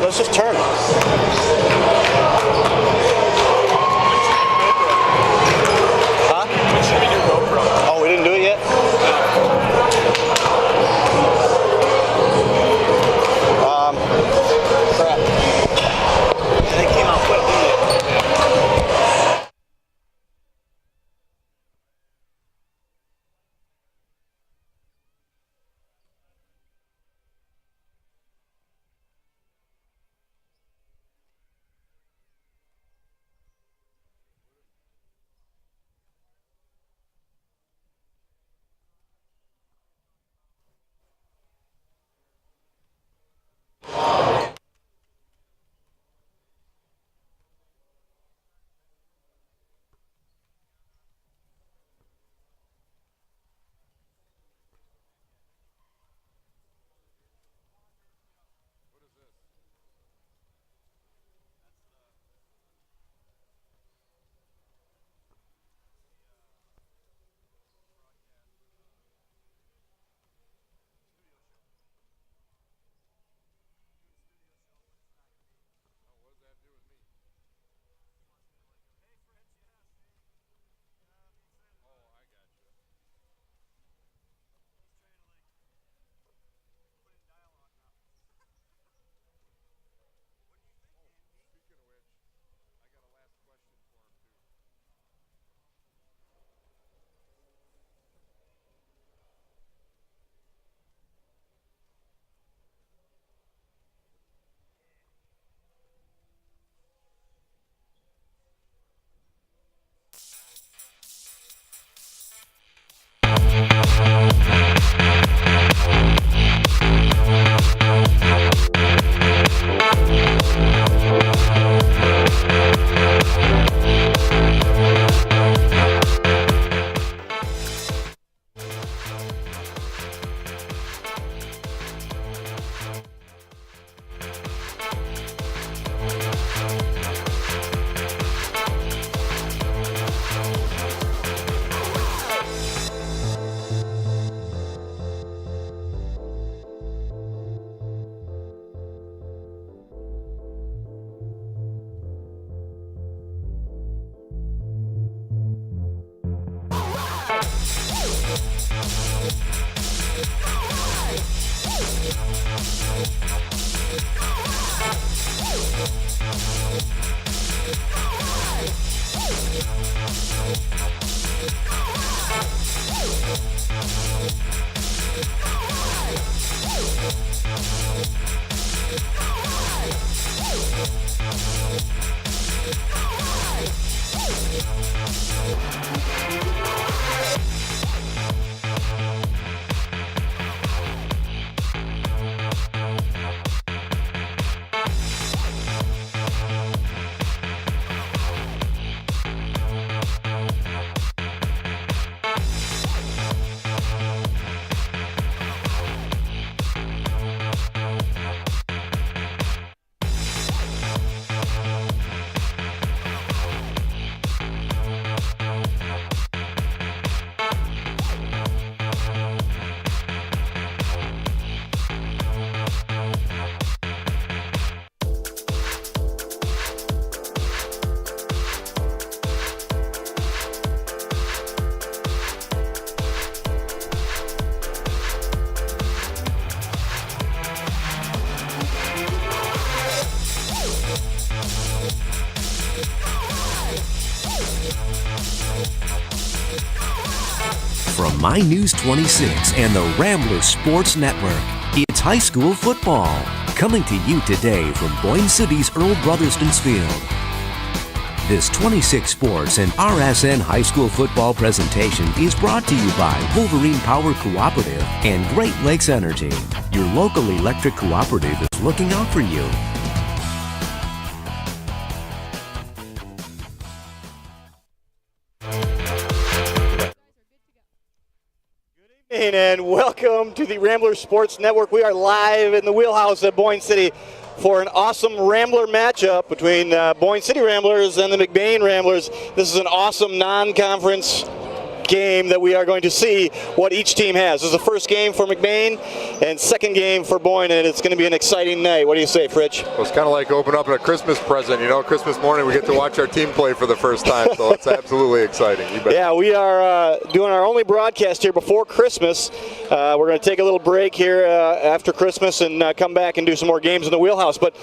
let's just turn. Huh? Oh, we didn't do it yet? Crap. And it came out quick, didn't it? From My News 26 and the Rambler Sports Network, it's high school football. Coming to you today from Boyne City's Earl Brotherston's Field. This 26 Sports and RSN High School Football presentation is brought to you by Wolverine Power Cooperative and Great Lakes Energy. Your local electric cooperative is looking out for you. And welcome to the Rambler Sports Network. We are live in the wheelhouse at Boyne City for an awesome Rambler matchup between Boyne City Ramblers and the McBain Ramblers. This is an awesome non-conference game that we are going to see what each team has. This is the first game for McBain and second game for Boyne, and it's going to be an exciting night. What do you say, Fritch? Well, it's kind of like opening up a Christmas present. You know, Christmas morning we get to watch our team play for the first time, so it's absolutely exciting. You bet. Yeah, we are doing our only broadcast here before Christmas. We're going to take a little break here after Christmas and come back and do some more games in the wheelhouse. But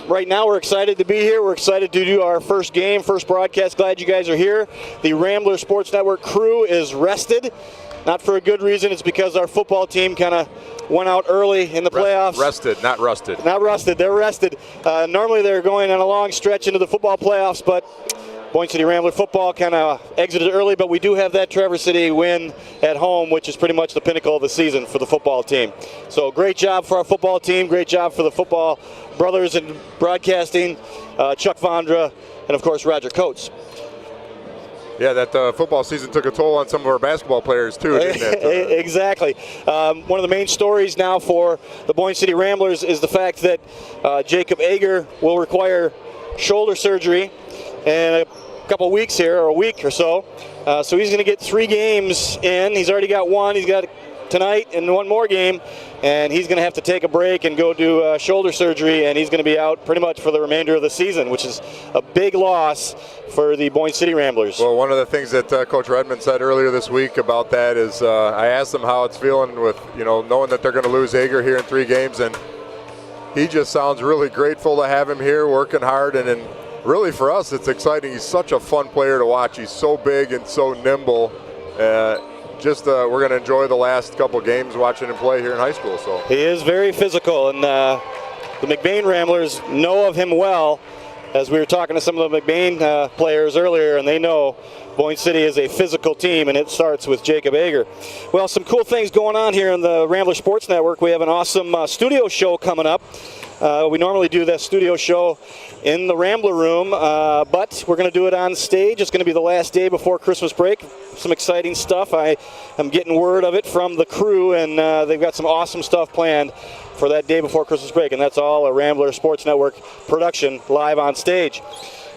right now we're excited to be here. We're excited to do our first game, first broadcast. Glad you guys are here. The Rambler Sports Network crew is rested. Not for a good reason. It's because our football team kind of went out early in the playoffs. Rested, not rusted. Not rusted. They're rested. Normally they're going on a long stretch into the football playoffs, but Boyne City Rambler football kind of exited early, but we do have that Traverse City win at home, which is pretty much the pinnacle of the season for the football team. So great job for our football team. Great job for the football brothers in broadcasting, Chuck Vondra, and of course Roger Coates. Yeah, that football season took a toll on some of our basketball players too, didn't it? Exactly. One of the main stories now for the Boyne City Ramblers is the fact that Jacob Ager will require shoulder surgery in a couple weeks here, or a week or so. So he's going to get 3 games in. He's already got one. He's got tonight and one more game, and he's going to have to take a break and go do shoulder surgery, and he's going to be out pretty much for the remainder of the season, which is a big loss for the Boyne City Ramblers. Well, one of the things that Coach Redmond said earlier this week about that is I asked him how it's feeling with, you know, knowing that they're going to lose Ager here in 3 games, and he just sounds really grateful to have him here working hard, and really for us it's exciting. He's such a fun player to watch. He's so big and so nimble. We're going to enjoy the last couple games watching him play here in high school. So he is very physical, and the McBain Ramblers know of him well, as we were talking to some of the McBain players earlier, and they know Boyne City is a physical team, and it starts with Jacob Ager. Well, some cool things going on here in the Rambler Sports Network. We have an awesome studio show coming up. We normally do that studio show in the Rambler room, but we're going to do it on stage. It's going to be the last day before Christmas break. Some exciting stuff. I am getting word of it from the crew, and they've got some awesome stuff planned for that day before Christmas break, and that's all a Rambler Sports Network production live on stage.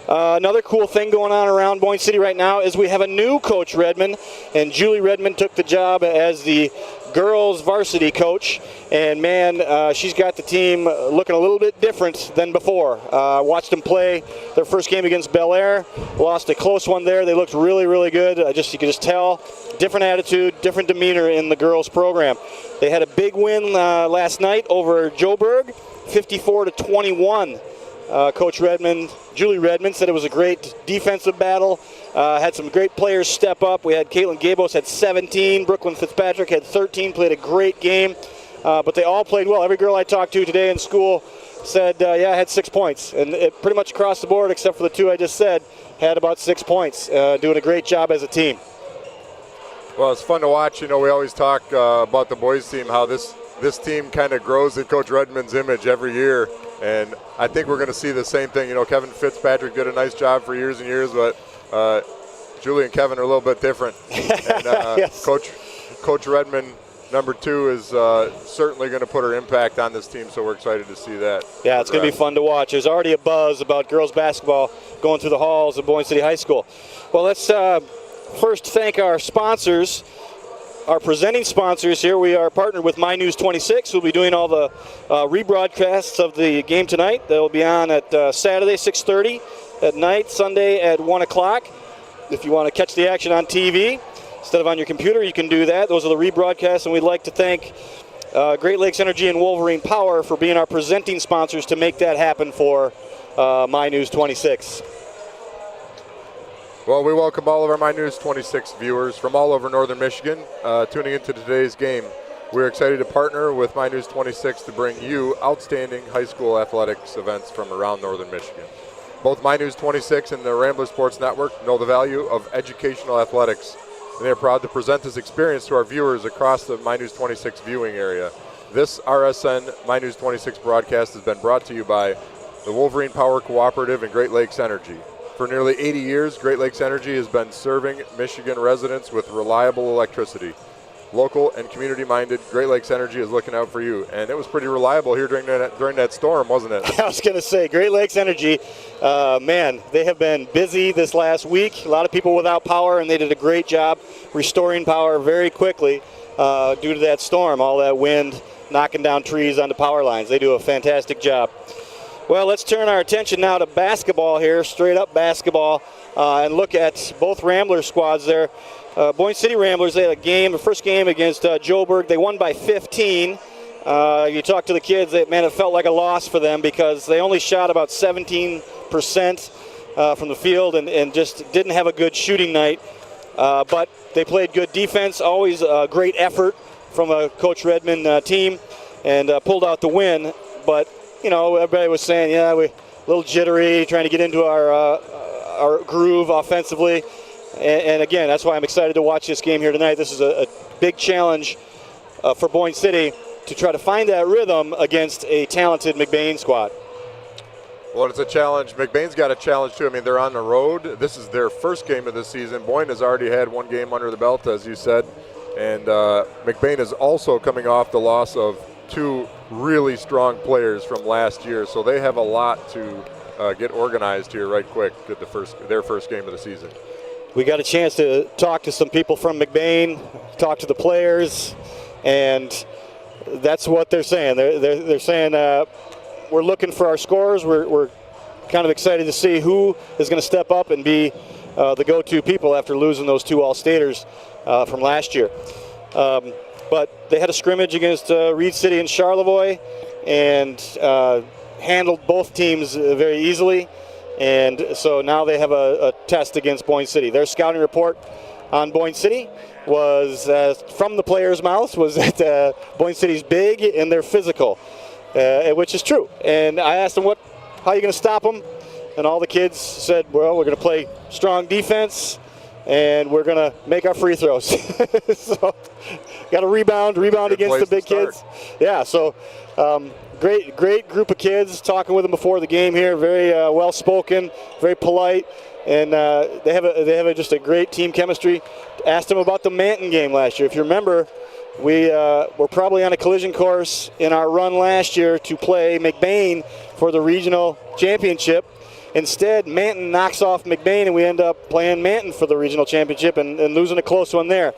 Another cool thing going on around Boyne City right now is we have a new Coach Redmond, and Julie Redmond took the job as the girls varsity coach, and man, she's got the team looking a little bit different than before. Watched them play their first game against Bel Air, lost a close one there. They looked really, really good. You could just tell, different attitude, different demeanor in the girls program. They had a big win last night over Joburg, 54-21. Coach Redmond, Julie Redmond, said it was a great defensive battle. Had some great players step up. We had Caitlin Gabos had 17. Brooklyn Fitzpatrick had 13, played a great game. But they all played well. Every girl I talked to today in school said, yeah, I had 6 points. And it pretty much across the board, except for the 2 I just said, had about 6 points. Doing a great job as a team. Well, it's fun to watch. You know, we always talk about the boys team, how this team kind of grows in Coach Redmond's image every year. And I think we're going to see the same thing. You know, Kevin Fitzpatrick did a nice job for years and years, but Julie and Kevin are a little bit different. And yes. Coach Redmond, number 2, is certainly going to put her impact on this team, so we're excited to see that. Yeah, it's going to be fun to watch. There's already a buzz about girls basketball going through the halls of Boyne City High School. Well, let's first thank our sponsors. Our presenting sponsors here. We are partnered with My News 26. We'll be doing all the rebroadcasts of the game tonight. They'll be on at Saturday 6:30 at night, Sunday at 1 o'clock. If you want to catch the action on TV instead of on your computer, you can do that. Those are the rebroadcasts, and we'd like to thank Great Lakes Energy and Wolverine Power for being our presenting sponsors to make that happen for My News 26. Well, we welcome all of our My News 26 viewers from all over northern Michigan tuning into today's game. We're excited to partner with My News 26 to bring you outstanding high school athletics events from around northern Michigan. Both My News 26 and the Rambler Sports Network know the value of educational athletics, and they are proud to present this experience to our viewers across the My News 26 viewing area. This RSN My News 26 broadcast has been brought to you by the Wolverine Power Cooperative and Great Lakes Energy. For nearly 80 years, Great Lakes Energy has been serving Michigan residents with reliable electricity. local and community-minded. Great Lakes Energy is looking out for you. And it was pretty reliable here during that storm, wasn't it? I was going to say, Great Lakes Energy, man, they have been busy this last week. A lot of people without power, and they did a great job restoring power very quickly due to that storm, all that wind knocking down trees on the power lines. They do a fantastic job. Well, let's turn our attention now to basketball here, straight up basketball, and look at both Rambler squads there. Boyne City Ramblers, they had the first game against Joburg. They won by 15. You talk to the kids, man, it felt like a loss for them because they only shot about 17% from the field and just didn't have a good shooting night. But they played good defense, always a great effort from a Coach Redmond team, and pulled out the win. But, you know, everybody was saying, yeah, we're a little jittery, trying to get into our groove offensively. And again, that's why I'm excited to watch this game here tonight. This is a big challenge for Boyne City to try to find that rhythm against a talented McBain squad. Well, it's a challenge. McBain's got a challenge, too. I mean, they're on the road. This is their first game of the season. Boyne has already had one game under the belt, as you said. And McBain is also coming off the loss of two really strong players from last year. So they have a lot to get organized here right quick at their first game of the season. We got a chance to talk to some people from McBain, talk to the players, and that's what they're saying. They're saying we're looking for our scorers. We're kind of excited to see who is going to step up and be the go-to people after losing those two All-Staters from last year. But they had a scrimmage against Reed City and Charlevoix and handled both teams very easily. And so now they have a test against Boyne City. Their scouting report on Boyne City was, from the players' mouths, was that Boyne City's big and they're physical, which is true. And I asked them, how are you going to stop them? And all the kids said, well, we're going to play strong defense and we're going to make our free throws. So got to rebound against the big kids. Yeah, so great group of kids. Talking with them before the game here, very well-spoken, very polite, and they have just a great team chemistry. Asked them about the Manton game last year. If you remember, we were probably on a collision course in our run last year to play McBain for the regional championship. Instead, Manton knocks off McBain, and we end up playing Manton for the regional championship and losing a close one there.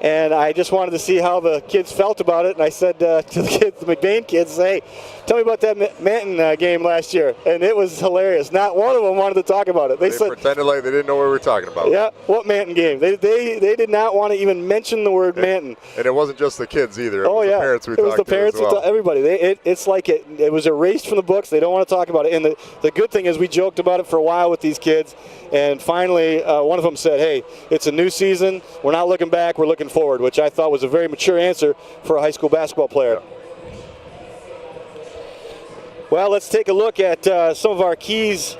And I just wanted to see how the kids felt about it. And I said to the McBain kids, hey, tell me about that Manton game last year. And it was hilarious. Not one of them wanted to talk about it. They said, pretended like they didn't know what we were talking about. Yeah, what Manton game? They did not want to even mention the word Manton. And it wasn't just the kids either. It was the parents we talked to. It was the parents, everybody. It's like it was erased from the books. They don't want to talk about it. And the good thing is we joked about it for a while with these kids. And finally, one of them said, hey, it's a new season. We're not looking back. We're looking forward, which I thought was a very mature answer for a high school basketball player. Well, let's take a look at some of our keys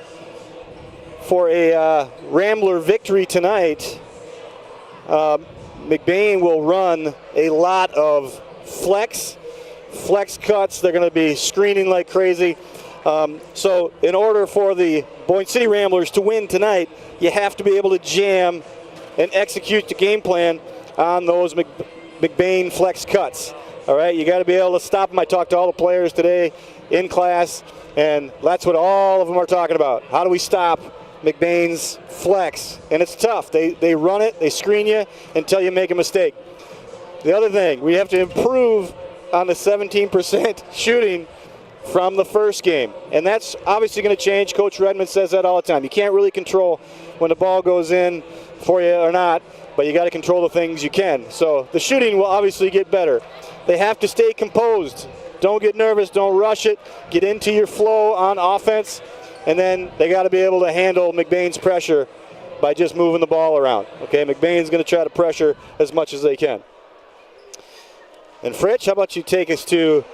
for a Rambler victory tonight. McBain will run a lot of flex cuts. They're going to be screening like crazy. So in order for the Boyne City Ramblers to win tonight, you have to be able to jam and execute the game plan on those McBain flex cuts. All right, you got to be able to stop them. I talked to all the players today in class, and that's what all of them are talking about. How do we stop McBain's flex? And it's tough. They run it, they screen you until you make a mistake. The other thing, we have to improve on the 17% shooting from the first game. And that's obviously going to change. Coach Redmond says that all the time. You can't really control when the ball goes in for you or not, but you got to control the things you can. So the shooting will obviously get better. They have to stay composed. Don't get nervous. Don't rush it. Get into your flow on offense. And then they got to be able to handle McBain's pressure by just moving the ball around. Okay, McBain's going to try to pressure as much as they can. And Fritch, how about you take us to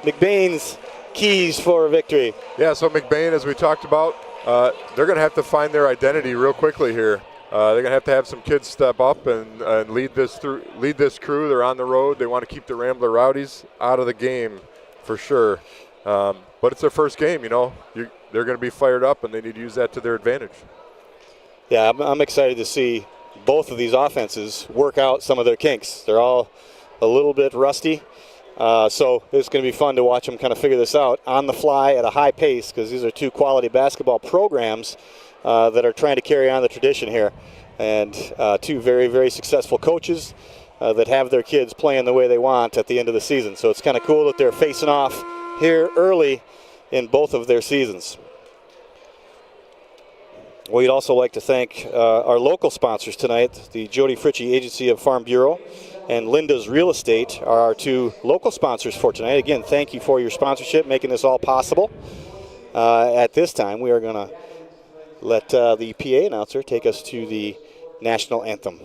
McBain's keys for a victory? Yeah, so McBain, as we talked about, they're going to have to find their identity real quickly here. They're going to have some kids step up and lead this crew. They're on the road. They want to keep the Rambler Rowdies out of the game for sure. But it's their first game, you know. They're going to be fired up, and they need to use that to their advantage. Yeah, I'm excited to see both of these offenses work out some of their kinks. They're all a little bit rusty. So it's going to be fun to watch them kind of figure this out on the fly at a high pace, because these are two quality basketball programs that are trying to carry on the tradition here. And two very, very successful coaches that have their kids playing the way they want at the end of the season. So it's kind of cool that they're facing off here early in both of their seasons. We'd also like to thank our local sponsors tonight, the Jody Fritchie Agency of Farm Bureau and Linda's Real Estate are our two local sponsors for tonight. Again, thank you for your sponsorship, making this all possible. At this time, we are going to let the PA announcer take us to the national anthem.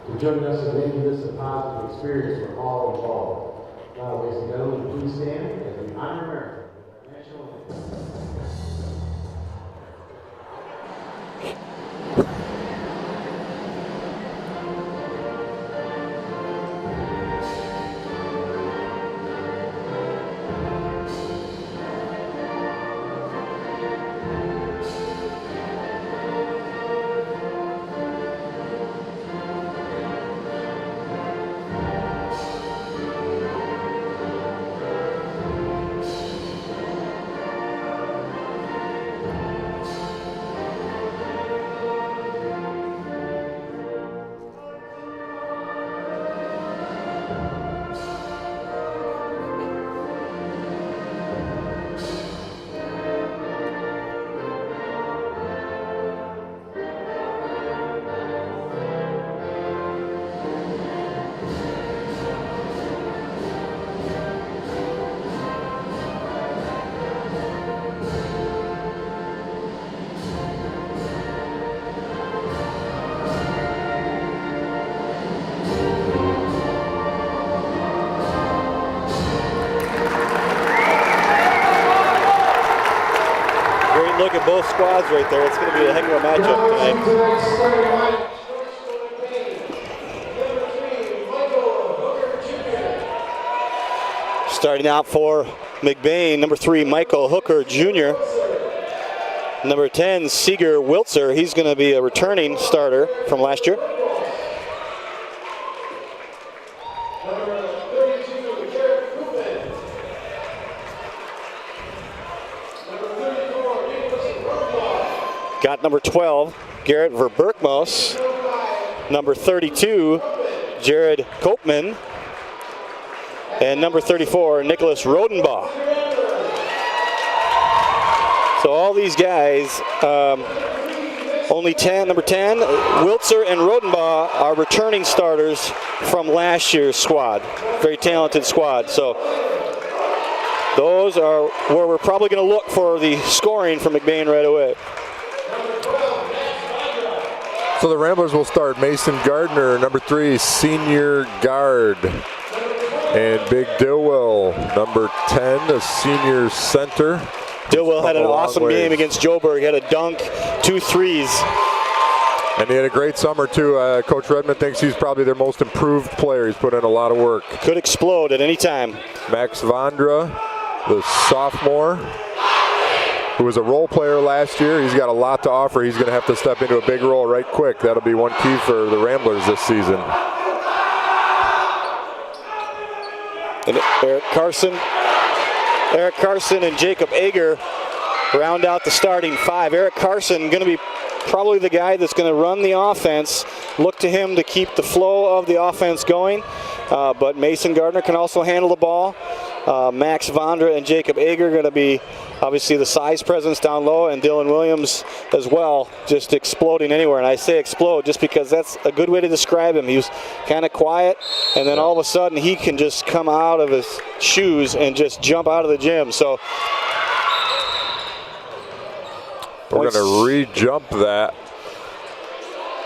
For joining us and making this a positive experience for all involved. Now, ladies and gentlemen, please stand as we honor America with our national anthem. Look at both squads right there. It's going to be a heck of a matchup tonight. Starting out for McBain, number 3, Michael Hooker Jr. Number 10, Seeger Wiltzer. He's going to be a returning starter from last year. Got number 12, Garrett Verberkmos. Number 32, Jared Koopman. And number 34, Nicholas Rodenbaugh. So all these guys, only 10, number 10, Wiltzer and Rodenbaugh are returning starters from last year's squad. Very talented squad. So those are where we're probably going to look for the scoring from McBain right away. So the Ramblers will start Mason Gardner, number 3, senior guard. And Big Dillwell, number 10, a senior center. Dillwell had an awesome game against Joburg. He had a dunk, 2 threes. And he had a great summer too. Coach Redmond thinks he's probably their most improved player. He's put in a lot of work. Could explode at any time. Max Vondra, the sophomore, who was a role player last year. He's got a lot to offer. He's going to have to step into a big role right quick. That'll be one key for the Ramblers this season. And Eric Carson and Jacob Ager round out the starting 5. Eric Carson going to be probably the guy that's going to run the offense. Look to him to keep the flow of the offense going. But Mason Gardner can also handle the ball. Max Vondra and Jacob Ager going to be obviously the size presence down low, and Dylan Williams as well, just exploding anywhere. And I say explode just because that's a good way to describe him. He was kind of quiet, and then all of a sudden he can just come out of his shoes and just jump out of the gym. So we're going to re-jump that.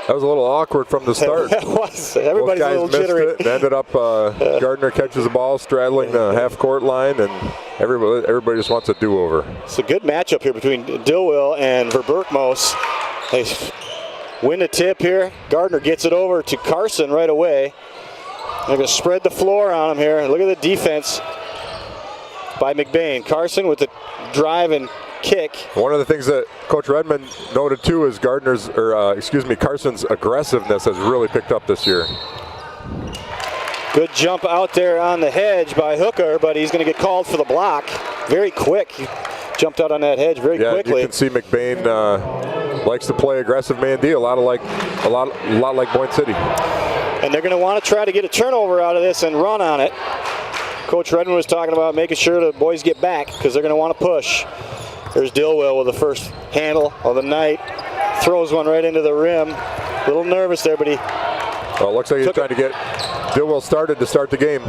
That was a little awkward from the start. That was. Everybody's a little jittery. It. Ended up Gardner catches the ball straddling the half-court line, and everybody just wants a do-over. It's a good matchup here between Dillwell and Verberkmos. They win the tip here. Gardner gets it over to Carson right away. They're going to spread the floor on him here. Look at the defense. by McBain. Carson with the drive and kick. One of the things that Coach Redmond noted too is Carson's aggressiveness has really picked up this year. Good jump out there on the hedge by Hooker, but he's going to get called for the block. Very quick. He jumped out on that hedge very quickly. You can see McBain likes to play aggressive man D, a lot like Boyne City. And they're going to want to try to get a turnover out of this and run on it. Coach Redmond was talking about making sure the boys get back because they're going to want to push. There's Dillwell with the first handle of the night. Throws one right into the rim. A little nervous there, but he well, it looks like he's trying to get Dillwell started to start the game.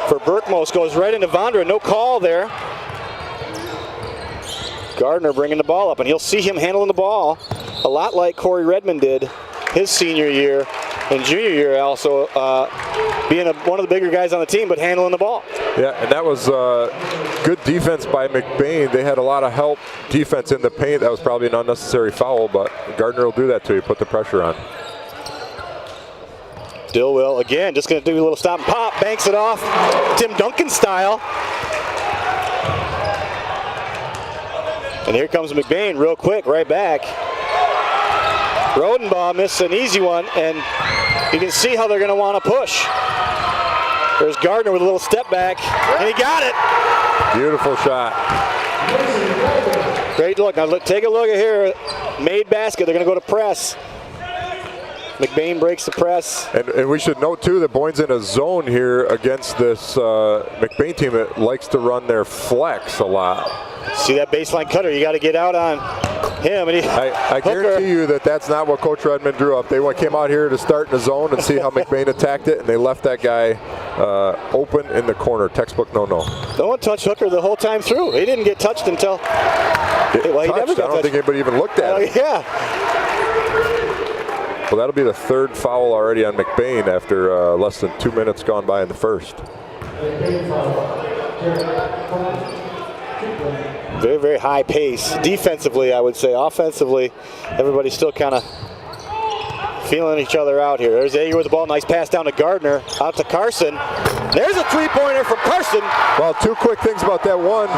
For Berkmos, goes right into Vondra. No call there. Gardner bringing the ball up, and you'll see him handling the ball a lot like Corey Redmond did his senior year and junior year, also being one of the bigger guys on the team, but handling the ball. Yeah, and that was good defense by McBain. They had a lot of help defense in the paint. That was probably an unnecessary foul, but Gardner will do that to you, put the pressure on. Dillwell again, just going to do a little stop and pop, banks it off, Tim Duncan style. And here comes McBain real quick, right back. Rodenbaugh missed an easy one, and you can see how they're going to want to push. There's Gardner with a little step back, and he got it. Beautiful shot. Great look. Now look, take a look at here. Made basket. They're going to go to press. McBain breaks the press. And we should note, too, that Boyne's in a zone here against this McBain team that likes to run their flex a lot. See that baseline cutter? You got to get out on him. And I guarantee you that that's not what Coach Redmond drew up. They came out here to start in the zone and see how McBain attacked it, and they left that guy open in the corner. Textbook no-no. No one touched Hooker the whole time through. He didn't get touched until... Well, he never got touched. I don't think anybody even looked at it. Yeah. Well, that'll be the third foul already on McBain after less than 2 minutes gone by in the first. Very, very high pace. Defensively, I would say. Offensively, everybody's still kind of feeling each other out here. There's Ager with the ball. Nice pass down to Gardner. Out to Carson. There's a three-pointer from Carson. Well, two quick things about that. One,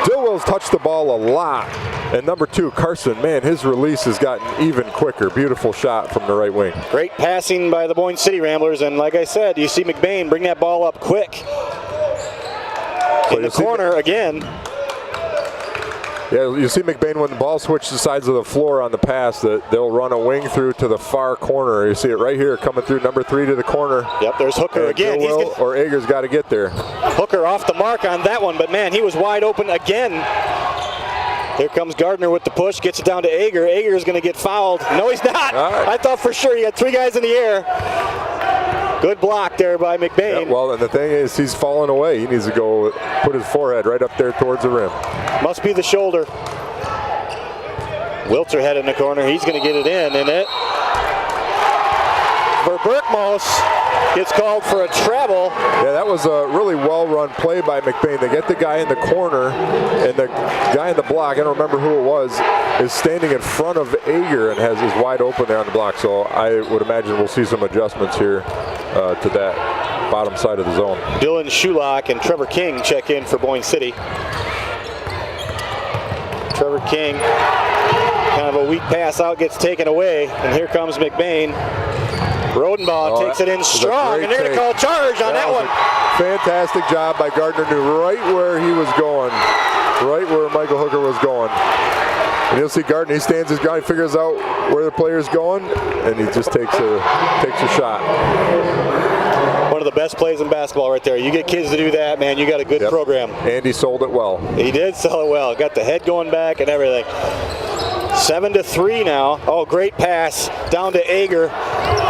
Dillwell's touched the ball a lot. And number two, Carson, man, his release has gotten even quicker. Beautiful shot from the right wing. Great passing by the Boyne City Ramblers. And like I said, you see McBain bring that ball up quick. In the corner again. Yeah, you see McBain when the ball switches sides of the floor on the pass, that they'll run a wing through to the far corner. You see it right here coming through number 3 to the corner. Yep, there's Hooker again. Or Ager's got to get there. Hooker off the mark on that one, but man, he was wide open again. Here comes Gardner with the push, gets it down to Ager. Ager is going to get fouled. No, he's not. Right. I thought for sure he had 3 guys in the air. Good block there by McBain. Yeah, well, and the thing is, he's falling away. He needs to go put his forehead right up there towards the rim. Must be the shoulder. Wiltzer head in the corner. He's going to get it in, and it for Berkmos gets called for a travel. Yeah, that was a really well-run play by McBain. They get the guy in the corner, and the guy in the block, I don't remember who it was, is standing in front of Ager and is wide open there on the block. So I would imagine we'll see some adjustments here to that bottom side of the zone. Dylan Shulock and Trevor King check in for Boyne City. Trevor King, kind of a weak pass out, gets taken away, and here comes McBain. Rodenbaugh takes it in strong, and they're going to call a charge on that one. Fantastic job by Gardner. Knew right where he was going, right where Michael Hooker was going. And you'll see Gardner, he stands his ground, he figures out where the player's going, and he just takes a shot. One of the best plays in basketball right there. You get kids to do that, man, you got a good program. And he sold it well. He did sell it well. Got the head going back and everything. 7-3 now. Oh, great pass down to Ager.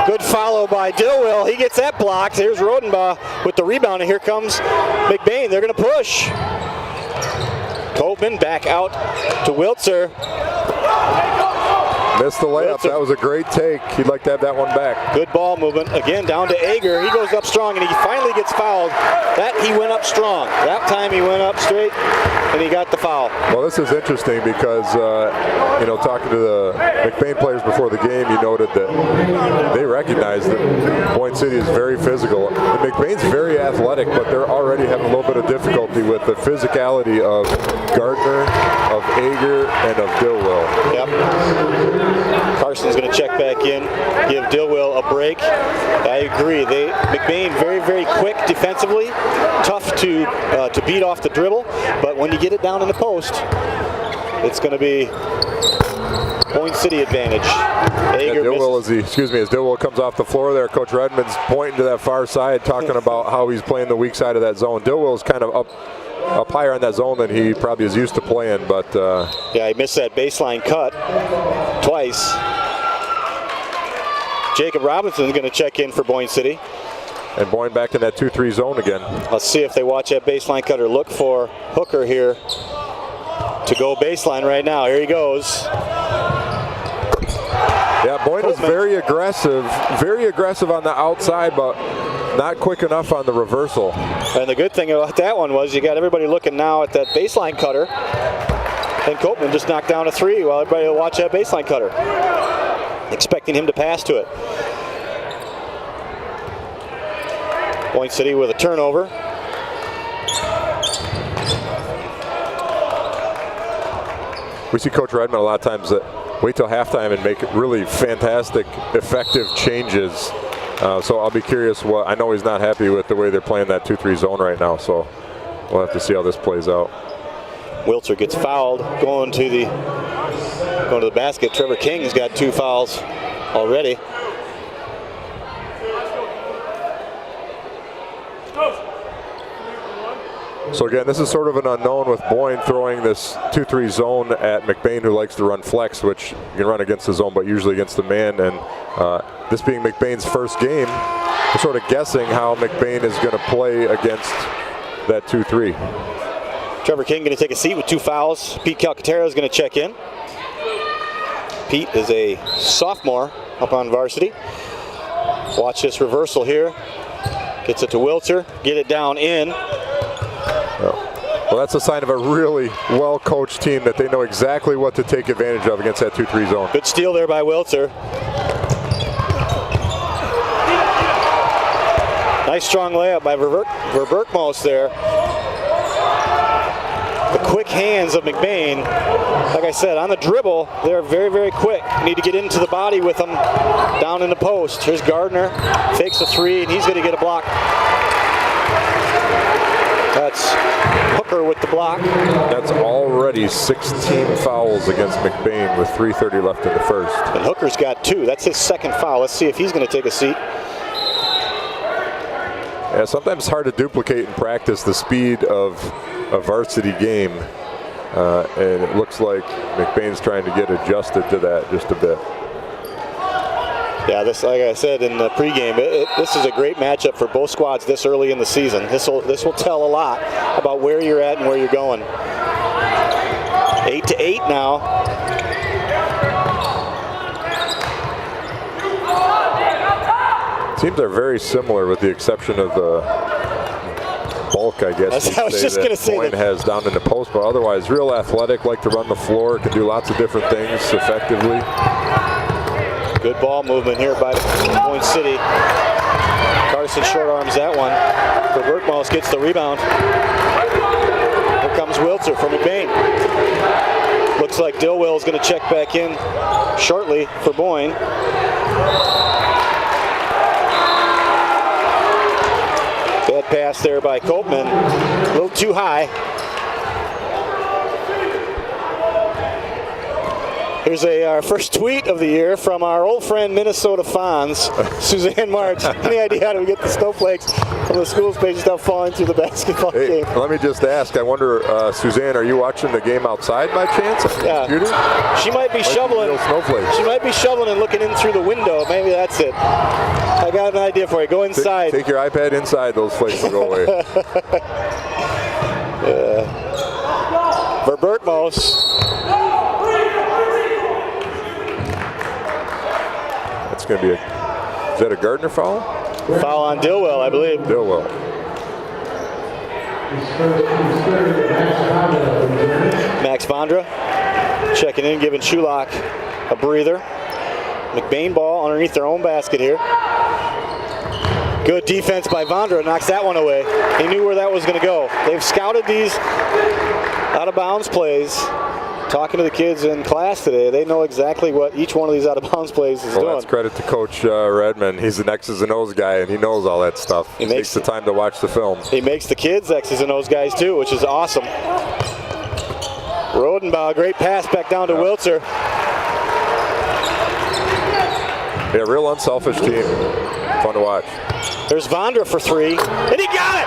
Good follow by Dillwell. He gets that blocked. Here's Rodenbaugh with the rebound, and here comes McBain. They're going to push. Copeman back out to Wiltzer. Missed the layup. That was a great take. He'd like to have that one back. Good ball movement. Again, down to Ager. He goes up strong, and he finally gets fouled. That he went up strong. That time he went up straight, and he got the foul. Well, this is interesting because, talking to the McBain players before the game, you noted that they recognize that Boyne City is very physical. And McBain's very athletic, but they're already having a little bit bit of difficulty with the physicality of Gardner, of Ager, and of Dillwell. Yep. Carson's going to check back in, give Dillwell a break. I agree. McBain very, very quick defensively, tough to beat off the dribble, but when you get it down in the post, it's going to be Boyne City advantage. Ager Dillwell, as Dillwell comes off the floor there, Coach Redmond's pointing to that far side, talking about how he's playing the weak side of that zone. Dillwell's kind of up higher in that zone than he probably is used to playing, but yeah, he missed that baseline cut twice. Jacob Robinson's going to check in for Boyne City. And Boyne back in that 2-3 zone again. Let's see if they watch that baseline cut or look for Hooker here to go baseline right now. Here he goes. Yeah, Boyne was very aggressive on the outside, but not quick enough on the reversal. And the good thing about that one was you got everybody looking now at that baseline cutter, and Copeman just knocked down a three while everybody will watch that baseline cutter, expecting him to pass to it. Boyne City with a turnover. We see Coach Redmond a lot of times that wait till halftime and make really fantastic, effective changes. So I'll be curious what, I know he's not happy with the way they're playing that 2-3 zone right now, so we'll have to see how this plays out. Wiltzer gets fouled going to the basket. Trevor King's got 2 fouls already. So again, this is sort of an unknown with Boyne throwing this 2-3 zone at McBain, who likes to run flex, which you can run against the zone, but usually against the man. And this being McBain's first game, we're sort of guessing how McBain is going to play against that 2-3. Trevor King going to take a seat with 2 fouls. Pete Calcaterra is going to check in. Pete is a sophomore up on varsity. Watch this reversal here. Gets it to Wiltzer. Get it down in. Well, that's a sign of a really well-coached team that they know exactly what to take advantage of against that 2-3 zone. Good steal there by Wiltzer. Nice strong layup by Verberkmos there. The quick hands of McBain. Like I said, on the dribble, they're very, very quick. Need to get into the body with them down in the post. Here's Gardner, fakes a 3, and he's going to get a block. That's Hooker with the block. That's already 16 fouls against McBain with 3:30 left in the first. And Hooker's got 2. That's his second foul. Let's see if he's going to take a seat. Yeah, sometimes it's hard to duplicate in practice the speed of a varsity game. And it looks like McBain's trying to get adjusted to that just a bit. Yeah, this, like I said in the pregame, this is a great matchup for both squads this early in the season. This will tell a lot about where you're at and where you're going. 8-8 now. Teams are very similar with the exception of the bulk, I guess. I was just going to say Boyne has down in the post, but otherwise real athletic, like to run the floor, can do lots of different things effectively. Good ball movement here by Boyne City. Carson short arms that one. Verberkmos gets the rebound. Here comes Wiltzer from McBain. Looks like Dillwell is going to check back in shortly for Boyne. Bad pass there by Copeman. A little too high. Here's our first tweet of the year from our old friend Minnesota Fonz, Suzanne March. Any idea how do we get the snowflakes from the school's page stuff falling through the basketball game? Let me just ask, I wonder, Suzanne, are you watching the game outside by chance? Yeah. She might be shoveling. She might be shoveling and looking in through the window. Maybe that's it. I got an idea for you. Go inside. Take your iPad inside, those flakes will go away. Verberkmos. That's going to be is that a Gardner foul? Foul on Dillwell, I believe. Dillwell. Max Vondra checking in, giving Shulock a breather. McBain ball underneath their own basket here. Good defense by Vondra, knocks that one away. He knew where that was going to go. They've scouted these out-of-bounds plays. Talking to the kids in class today, they know exactly what each one of these out-of-bounds plays is doing. That's credit to Coach Redmond. He's an X's and O's guy, and he knows all that stuff. He takes the time to watch the film. He makes the kids X's and O's guys too, which is awesome. Rodenbaugh, great pass back down to Wiltzer. Yeah, real unselfish team. Fun to watch. There's Vondra for three, and he got it!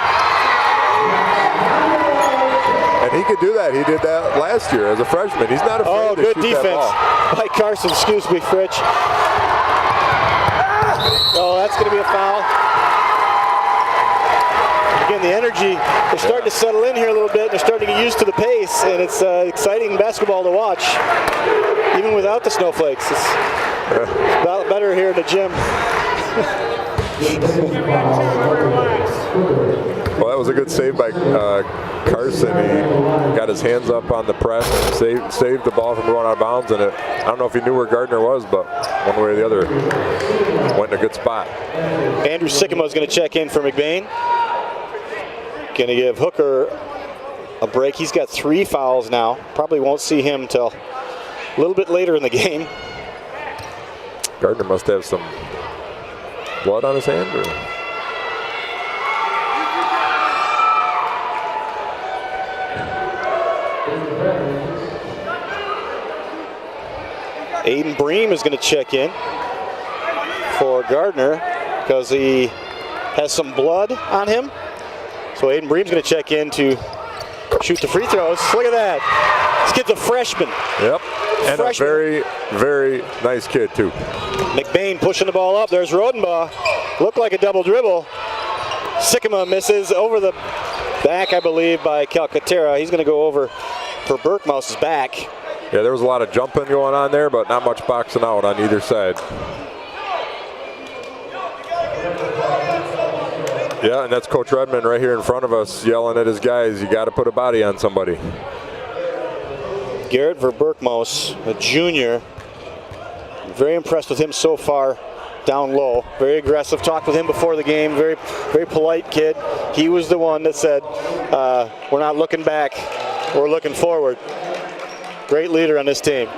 And he could do that. He did that last year as a freshman. He's not afraid to shoot defense that ball. by Carson. Excuse me, Fritch. Oh, that's going to be a foul. Again, the energy, they're starting to settle in here a little bit. They're starting to get used to the pace, and it's exciting basketball to watch, even without the snowflakes. It's a lot better here in the gym. Well, that was a good save by Carson. He got his hands up on the press, saved the ball from going out of bounds, and I don't know if he knew where Gardner was, but one way or the other, went in a good spot. Andrew Sycamore is going to check in for McBain. Going to give Hooker a break. He's got 3 fouls now. Probably won't see him till a little bit later in the game. Gardner must have some blood on his hand, or? Aiden Bream is going to check in for Gardner because he has some blood on him. So Aiden Bream's going to check in to shoot the free throws. Look at that. This kid's a freshman. Yep. And freshman. A very, very nice kid, too. McBain pushing the ball up. There's Rodenbaugh. Looked like a double dribble. Sycamore misses over the back, I believe, by Calcaterra. He's going to go over for Berkmouse's back. Yeah, there was a lot of jumping going on there, but not much boxing out on either side. Yeah, and that's Coach Redmond right here in front of us yelling at his guys, you got to put a body on somebody. Garrett Verberkmouse, a junior. Very impressed with him so far down low. Very aggressive. Talked with him before the game. Very, very polite kid. He was the one that said, we're not looking back, we're looking forward. Great leader on this team.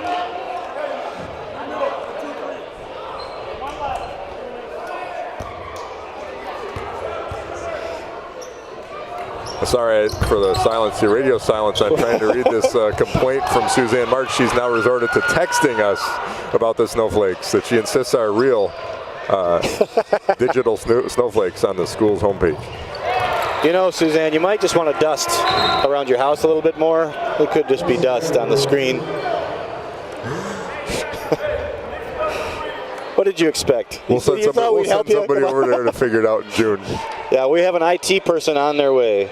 Sorry for the silence, the radio silence. I'm trying to read this complaint from Suzanne Marks. She's now resorted to texting us about the snowflakes that she insists are real digital snowflakes on the school's homepage. You know, Suzanne, you might just want to dust around your house a little bit more. It could just be dust on the screen. What did you expect? We'll send somebody over there to figure it out in June. Yeah, we have an IT person on their way.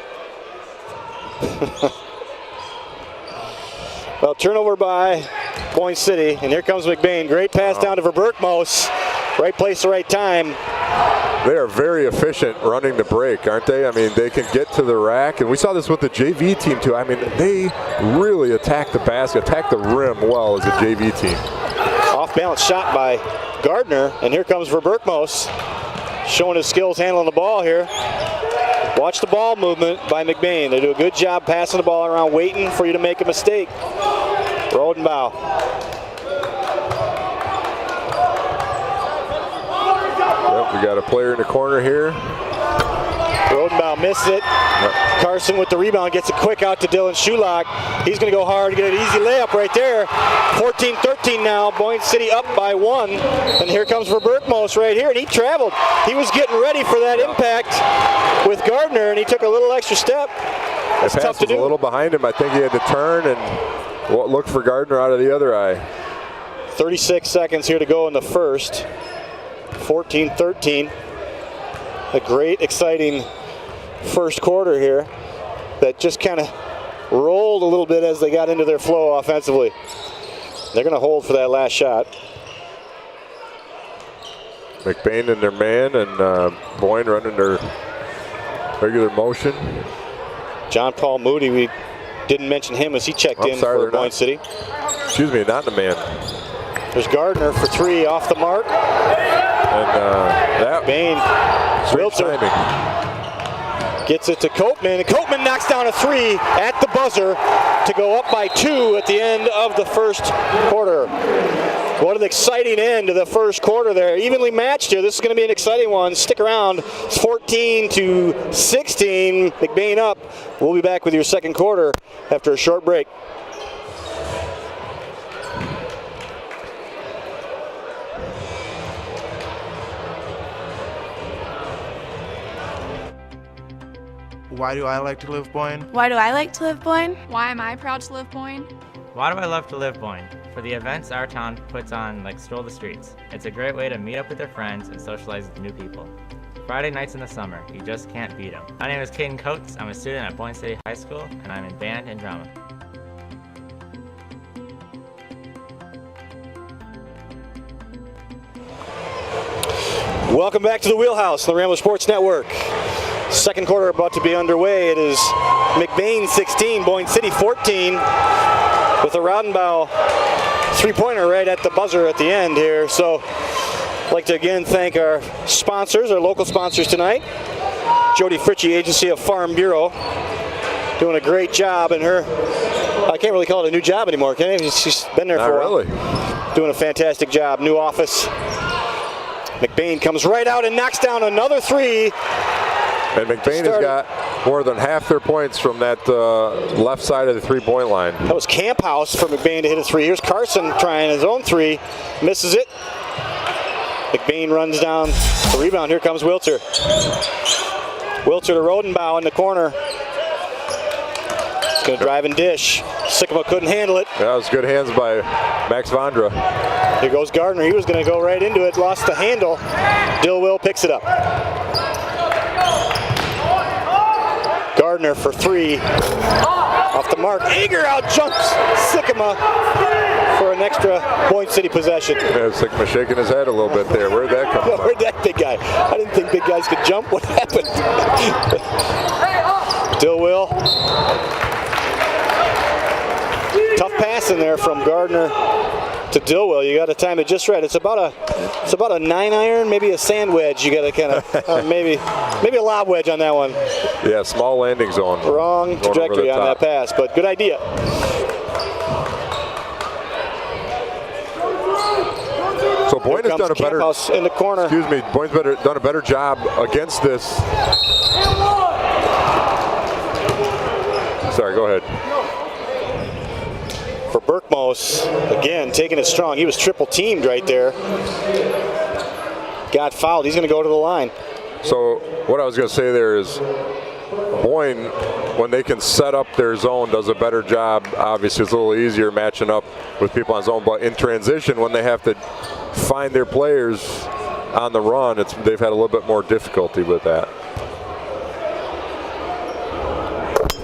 Well, turnover by Boyne City, and here comes McBain. Great pass down to Verberkmouse. Right place, right time. They are very efficient running the break, aren't they? I mean, they can get to the rack, and we saw this with the JV team too. I mean, they really attack the basket, attack the rim well as a JV team. Off-balance shot by Gardner, and here comes Verberkmouse, showing his skills handling the ball here. Watch the ball movement by McBain. They do a good job passing the ball around, waiting for you to make a mistake. Rodenbaugh. Yep, we got a player in the corner here. Rodenbaugh missed it. Yep. Carson with the rebound, gets it quick out to Dylan Shulock. He's going to go hard, get an easy layup right there. 14-13 now, Boyne City up by 1. And here comes Verberkmouse right here, and he traveled. He was getting ready for that impact with Gardner, and he took a little extra step. That's tough to do. A little behind him. I think he had to turn and look for Gardner out of the other eye. 36 seconds here to go in the first. 14-13. A great, exciting first quarter here that just kind of rolled a little bit as they got into their flow offensively. They're going to hold for that last shot. McBain and their man, and Boyne running their regular motion. John Paul Moody, we didn't mention him as he checked in for Boyne City. Excuse me, not the man. There's Gardner for 3 off the mark. And McBain, Wilter gets it to Copeman, and Copeman knocks down a 3 at the buzzer to go up by 2 at the end of the first quarter. What an exciting end to the first quarter there. Evenly matched here. This is going to be an exciting one. Stick around. It's 14-16. McBain up. We'll be back with your second quarter after a short break. Why do I like to live Boyne? Why do I like to live Boyne? Why am I proud to live Boyne? Why do I love to live Boyne? For the events our town puts on, like Stroll the Streets. It's a great way to meet up with your friends and socialize with new people. Friday nights in the summer, you just can't beat them. My name is Caden Coates. I'm a student at Boyne City High School, and I'm in band and drama. Welcome back to the Wheelhouse, the Rambler Sports Network. Second quarter about to be underway. It is McBain 16, Boyne City 14, with a Rodenbaugh three-pointer right at the buzzer at the end here. So I'd like to again thank our sponsors, our local sponsors tonight. Jody Fritchie, Agency of Farm Bureau, doing a great job in her, I can't really call it a new job anymore, can I? She's been there for a while. Really. Doing a fantastic job, new office. McBain comes right out and knocks down another 3. And McBain has got more than half their points from that left side of the three-point line. That was Camp House for McBain to hit a 3. Here's Carson trying his own 3, misses it. McBain runs down the rebound. Here comes Wilter. Wilter to Rodenbaugh in the corner. He's going to drive and dish. Sycamore couldn't handle it. That was good hands by Max Vondra. Here goes Gardner. He was going to go right into it, lost the handle. Dillwill picks it up. Gardner for 3. Off the mark. Eager out jumps Sycamore for an extra Boyne City possession. Yeah, Sycamore shaking his head a little bit there. Where'd that come from? Where'd that big guy? I didn't think big guys could jump. What happened? Dillwill. Tough pass in there from Gardner to Dillwill. You got to time it just right. It's about a 9-iron, maybe a sand wedge. You got to kind of maybe a lob wedge on that one. Yeah, small landing zone. Wrong trajectory on that pass, but good idea. So Boyne has done a better. In the corner. Excuse me. Boyne's done a better job against this. Sorry, go ahead. For Berkmos, again, taking it strong. He was triple teamed right there. Got fouled. He's going to go to the line. So what I was going to say there is Boyne, when they can set up their zone, does a better job. Obviously, it's a little easier matching up with people on zone, but in transition, when they have to find their players on the run, they've had a little bit more difficulty with that.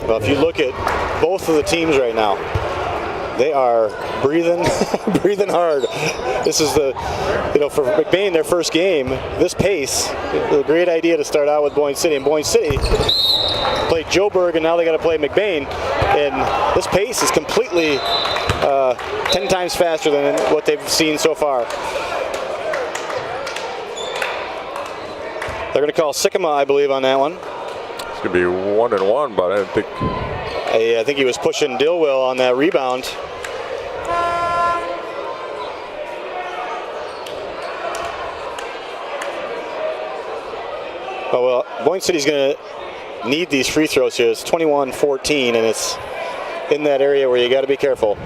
Well, if you look at both of the teams right now, they are breathing, breathing hard. This is for McBain, their first game. This pace, a great idea to start out with Boyne City. And Boyne City played Joburg, and now they got to play McBain. And this pace is completely 10 times faster than what they've seen so far. They're going to call Sycamore, I believe, on that one. It's going to be 1-1, but I don't think. I think he was pushing Dillwill on that rebound. Oh, well, Boyne City's going to need these free throws here. It's 21-14, and it's in that area where you got to be careful.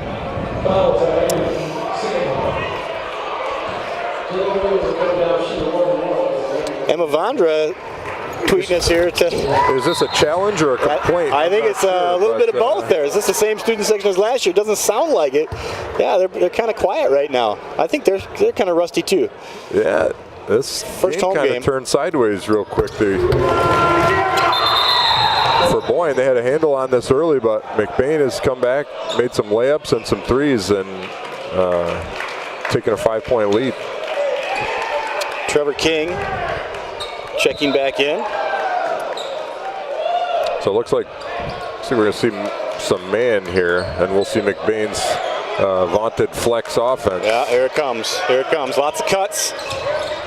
Emma Vondra tweeting us here to. Is this a challenge or a complaint? I think it's a little bit of both there. Is this the same student section as last year? It doesn't sound like it. Yeah, they're kind of quiet right now. I think they're kind of rusty too. Yeah, this first home game game turned sideways real quick. For Boyne, they had a handle on this early, but McBain has come back, made some layups and some threes, and taking a 5-point lead. Trevor King checking back in. So it looks like we're going to see some man here, and we'll see McBain's vaunted flex offense. Yeah, here it comes. Here it comes. Lots of cuts.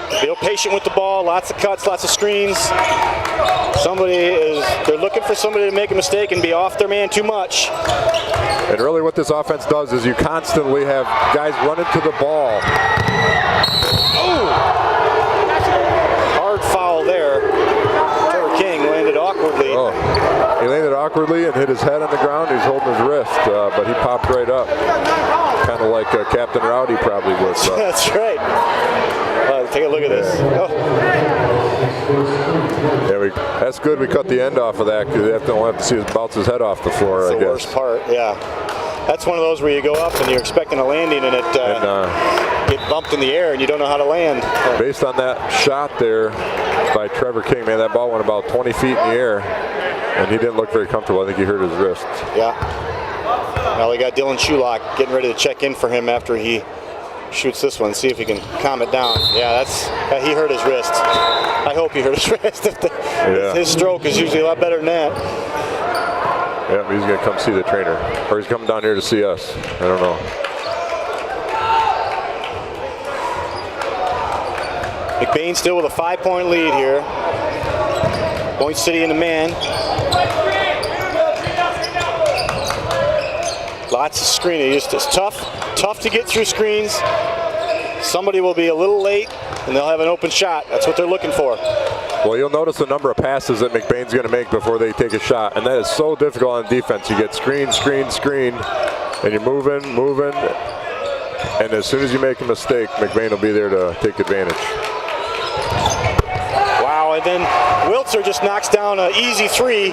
Be patient with the ball, lots of cuts, lots of screens. They're looking for somebody to make a mistake and be off their man too much. And really what this offense does is you constantly have guys running to the ball. Ooh. Hard foul there. Trevor King landed awkwardly. Oh. He landed awkwardly and hit his head on the ground. He's holding his wrist, but he popped right up. Kind of like Captain Rowdy probably would. That's right. Take a look at this. Oh. Yeah, that's good. We cut the end off of that because they don't have to see us bounce his head off the floor. That's I the guess. worst part. Yeah. That's one of those where you go up and you're expecting a landing and it get bumped in the air and you don't know how to land. Based on that shot there by Trevor King, man, that ball went about 20 feet in the air and he didn't look very comfortable. I think he hurt his wrist. Yeah. Well, we got Dylan Shulock getting ready to check in for him after he shoots this one. See if he can calm it down. Yeah, he hurt his wrist. I hope he hurt his wrist. His stroke is usually a lot better than that. Yeah, he's going to come see the trainer. Or he's coming down here to see us. I don't know. McBain still with a 5-point lead here. Boyne City in the man. Lots of screening. It's tough to get through screens. Somebody will be a little late and they'll have an open shot. That's what they're looking for. Well, you'll notice the number of passes that McBain's going to make before they take a shot, and that is so difficult on defense. You get screen, and you're moving, and as soon as you make a mistake, McBain will be there to take advantage. Wow, and then Wiltzer just knocks down an easy 3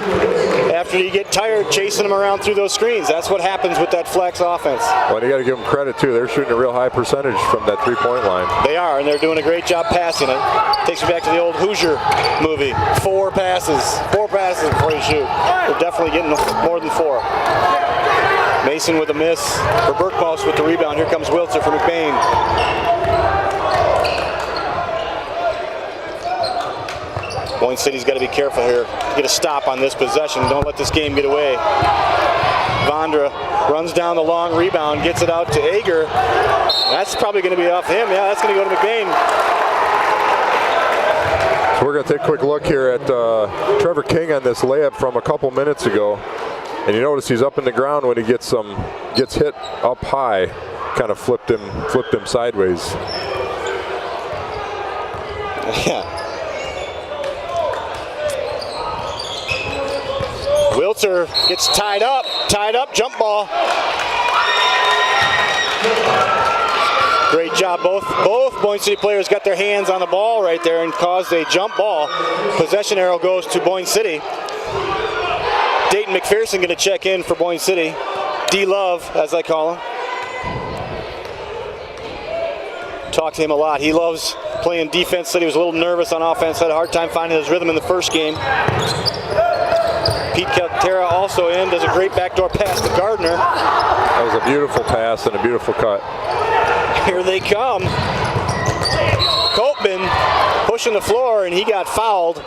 after you get tired chasing him around through those screens. That's what happens with that flex offense. Well, you got to give them credit, too. They're shooting a real high percentage from that 3-point line. They are, and they're doing a great job passing it. Takes me back to the old Hoosier movie. 4 passes before you shoot. They're definitely getting more than 4. Mason with a miss for Burkmouse with the rebound. Here comes Wiltzer for McBain. Boyne City's got to be careful here. Get a stop on this possession. Don't let this game get away. Vondra runs down the long rebound, gets it out to Ager. That's probably going to be off him. Yeah, that's going to go to McBain. So we're going to take a quick look here at Trevor King on this layup from a couple minutes ago. And you notice he's up in the ground when he gets hit up high. Kind of flipped him sideways. Yeah. Wiltzer gets tied up, jump ball. Great job, both Boyne City players got their hands on the ball right there and caused a jump ball. Possession arrow goes to Boyne City. Dayton McPherson going to check in for Boyne City. D-Love, as I call him. Talked to him a lot. He loves playing defense, said he was a little nervous on offense, had a hard time finding his rhythm in the first game. Pete Caltera also in, does a great backdoor pass to Gardner. That was a beautiful pass and a beautiful cut. Here they come. Copeman pushing the floor and he got fouled.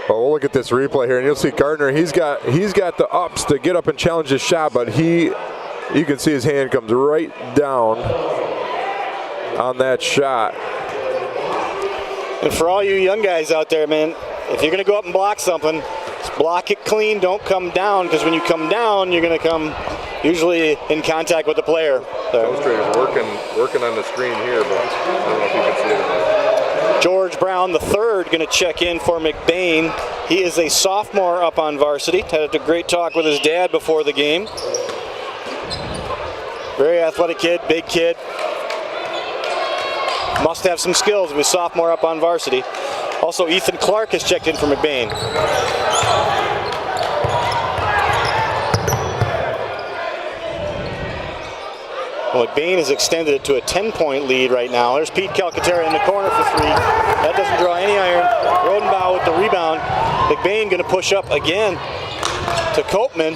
Well, we'll look at this replay here and you'll see Gardner, he's got the ups to get up and challenge his shot, but you can see his hand comes right down on that shot. And for all you young guys out there, man, if you're going to go up and block something, just block it clean, don't come down, because when you come down, you're going to come usually in contact with the player. So. Illustrator's working on the screen here, but I don't know if you can see it. George Brown, the third, going to check in for McBain. He is a sophomore up on varsity. Had a great talk with his dad before the game. Very athletic kid, big kid. Must have some skills with sophomore up on varsity. Also, Ethan Clark has checked in for McBain. Well, McBain has extended it to a 10-point lead right now. There's Pete Calcaterra in the corner for 3. That doesn't draw any iron. Rodenbaugh with the rebound. McBain going to push up again to Copeman.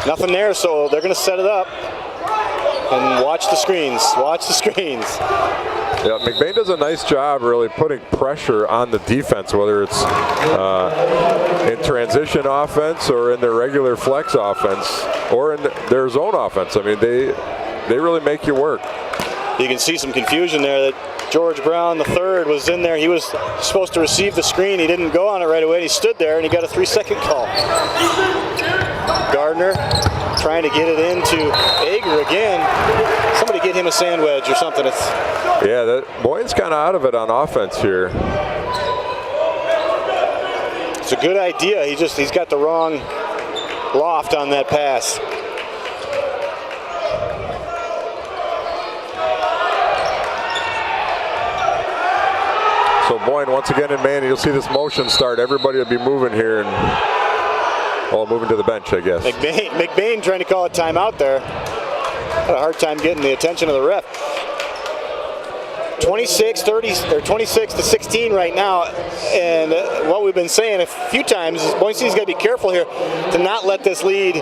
Nothing there, so they're going to set it up. And watch the screens. Watch the screens. Yeah, McBain does a nice job really putting pressure on the defense, whether it's in transition offense or in their regular flex offense or in their zone offense. I mean, they really make you work. You can see some confusion there that George Brown III was in there. He was supposed to receive the screen. He didn't go on it right away. He stood there and he got a 3-second call. Gardner trying to get it into Ager again. Somebody get him a sand wedge or something. Yeah, Boyne's kind of out of it on offense here. It's a good idea. He's got the wrong loft on that pass. So Boyne once again in man. You'll see this motion start. Everybody will be moving here and moving to the bench, I guess. McBain trying to call a timeout there. Had a hard time getting the attention of the ref. 26-16 right now, and what we've been saying a few times is Boyne City's got to be careful here to not let this lead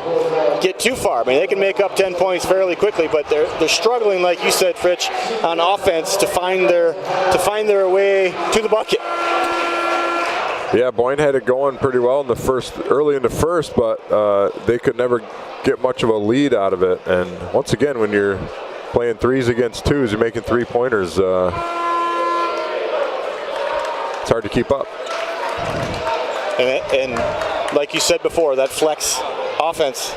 get too far. I mean, they can make up 10 points fairly quickly, but they're struggling, like you said, Fritch, on offense to find their way to the bucket. Yeah, Boyne had it going pretty well in early in the first, but they could never get much of a lead out of it. And once again, when you're playing threes against twos, you're making three-pointers. It's hard to keep up. And like you said before, that flex offense.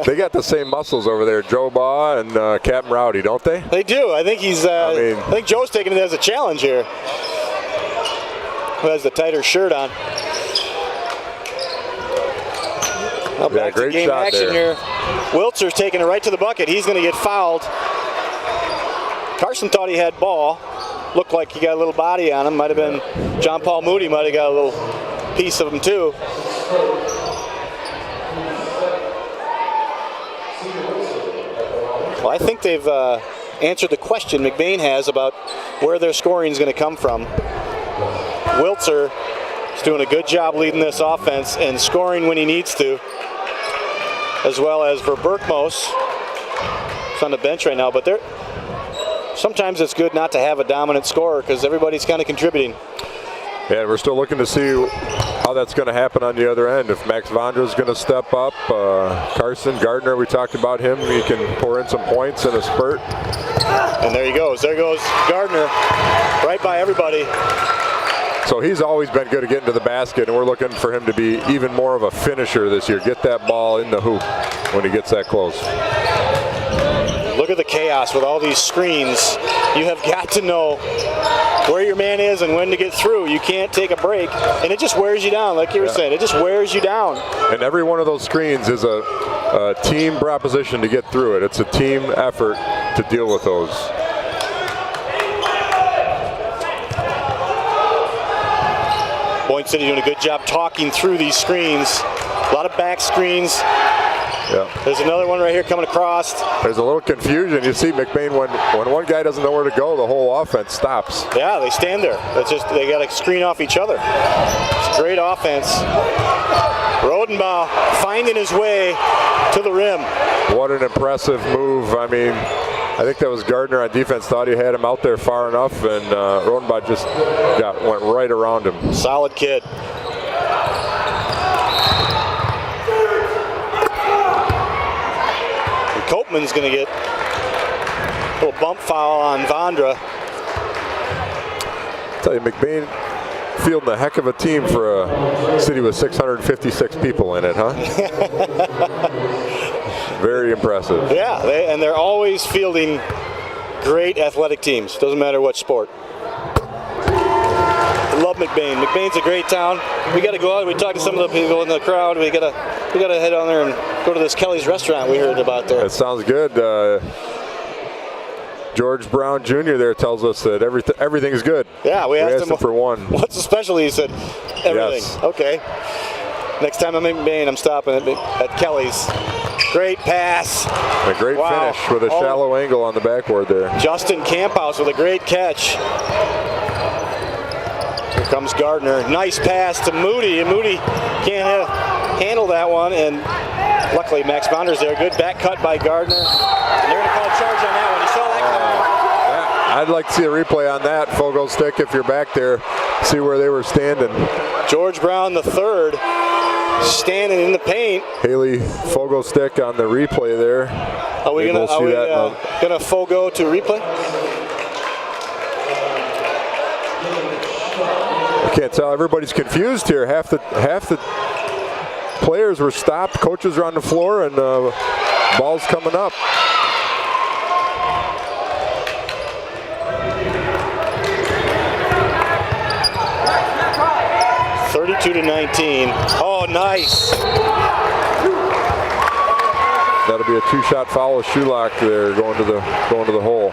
They got the same muscles over there, Joe Baugh and Captain Rowdy, don't they? They do. I think I think Joe's taking it as a challenge here. Who has the tighter shirt on? Now back to game action here. Wiltzer's taking it right to the bucket. He's going to get fouled. Carson thought he had ball. Looked like he got a little body on him. Might have been John Paul Moody. Might have got a little piece of him too. Well, I think they've answered the question McBain has about where their scoring is going to come from. Wiltzer is doing a good job leading this offense and scoring when he needs to, as well as Verberkmos. He's on the bench right now, but sometimes it's good not to have a dominant scorer because everybody's kind of contributing. Yeah, we're still looking to see how that's going to happen on the other end. If Max Vondra's going to step up, Carson Gardner, we talked about him. He can pour in some points in a spurt. And there he goes. There goes Gardner, right by everybody. So he's always been good at getting to the basket, and we're looking for him to be even more of a finisher this year. Get that ball in the hoop when he gets that close. Look at the chaos with all these screens. You have got to know where your man is and when to get through. You can't take a break, and it just wears you down, like you were saying. It just wears you down. And every one of those screens is a team proposition to get through it. It's a team effort to deal with those. Boyne City doing a good job talking through these screens. A lot of back screens. Yeah. There's another one right here coming across. There's a little confusion. You see McBain, when one guy doesn't know where to go, the whole offense stops. Yeah, they stand there. It's just they got to screen off each other. It's great offense. Rodenbaugh finding his way to the rim. What an impressive move. I mean, I think that was Gardner on defense, thought he had him out there far enough, and Rodenbaugh just went right around him. Solid kid. And Copeman's going to get a little bump foul on Vondra. I tell you, McBain fielding a heck of a team for a city with 656 people in it, huh? Very impressive. Yeah, and they're always fielding great athletic teams. Doesn't matter what sport. I love McBain. McBain's a great town. We got to go out. We talked to some of the people in the crowd. We got to head on there and go to this Kelly's restaurant we heard about there. That sounds good. George Brown Jr. there tells us that everything's good. Yeah, we asked him for one. What's the specialty? He said everything. Yes. Okay. Next time I'm in McBain, I'm stopping at Kelly's. Great pass. A great finish with a shallow angle on the backboard there. Justin Camphouse with a great catch. Here comes Gardner. Nice pass to Moody, and Moody can't handle that one. And Luckily, Max Bonder's there. Good back cut by Gardner. And they're going to call a charge on that one. You saw that coming. I'd like to see a replay on that. Fogo stick if you're back there. See where they were standing. George Brown the third standing in the paint. Haley Fogo stick on the replay there. Are we going to Fogo to replay? I can't tell. Everybody's confused here. Half the players were stopped. Coaches are on the floor, and ball's coming up. To 19. Oh, nice. That'll be a two-shot foul of Shulock there, going to the hole.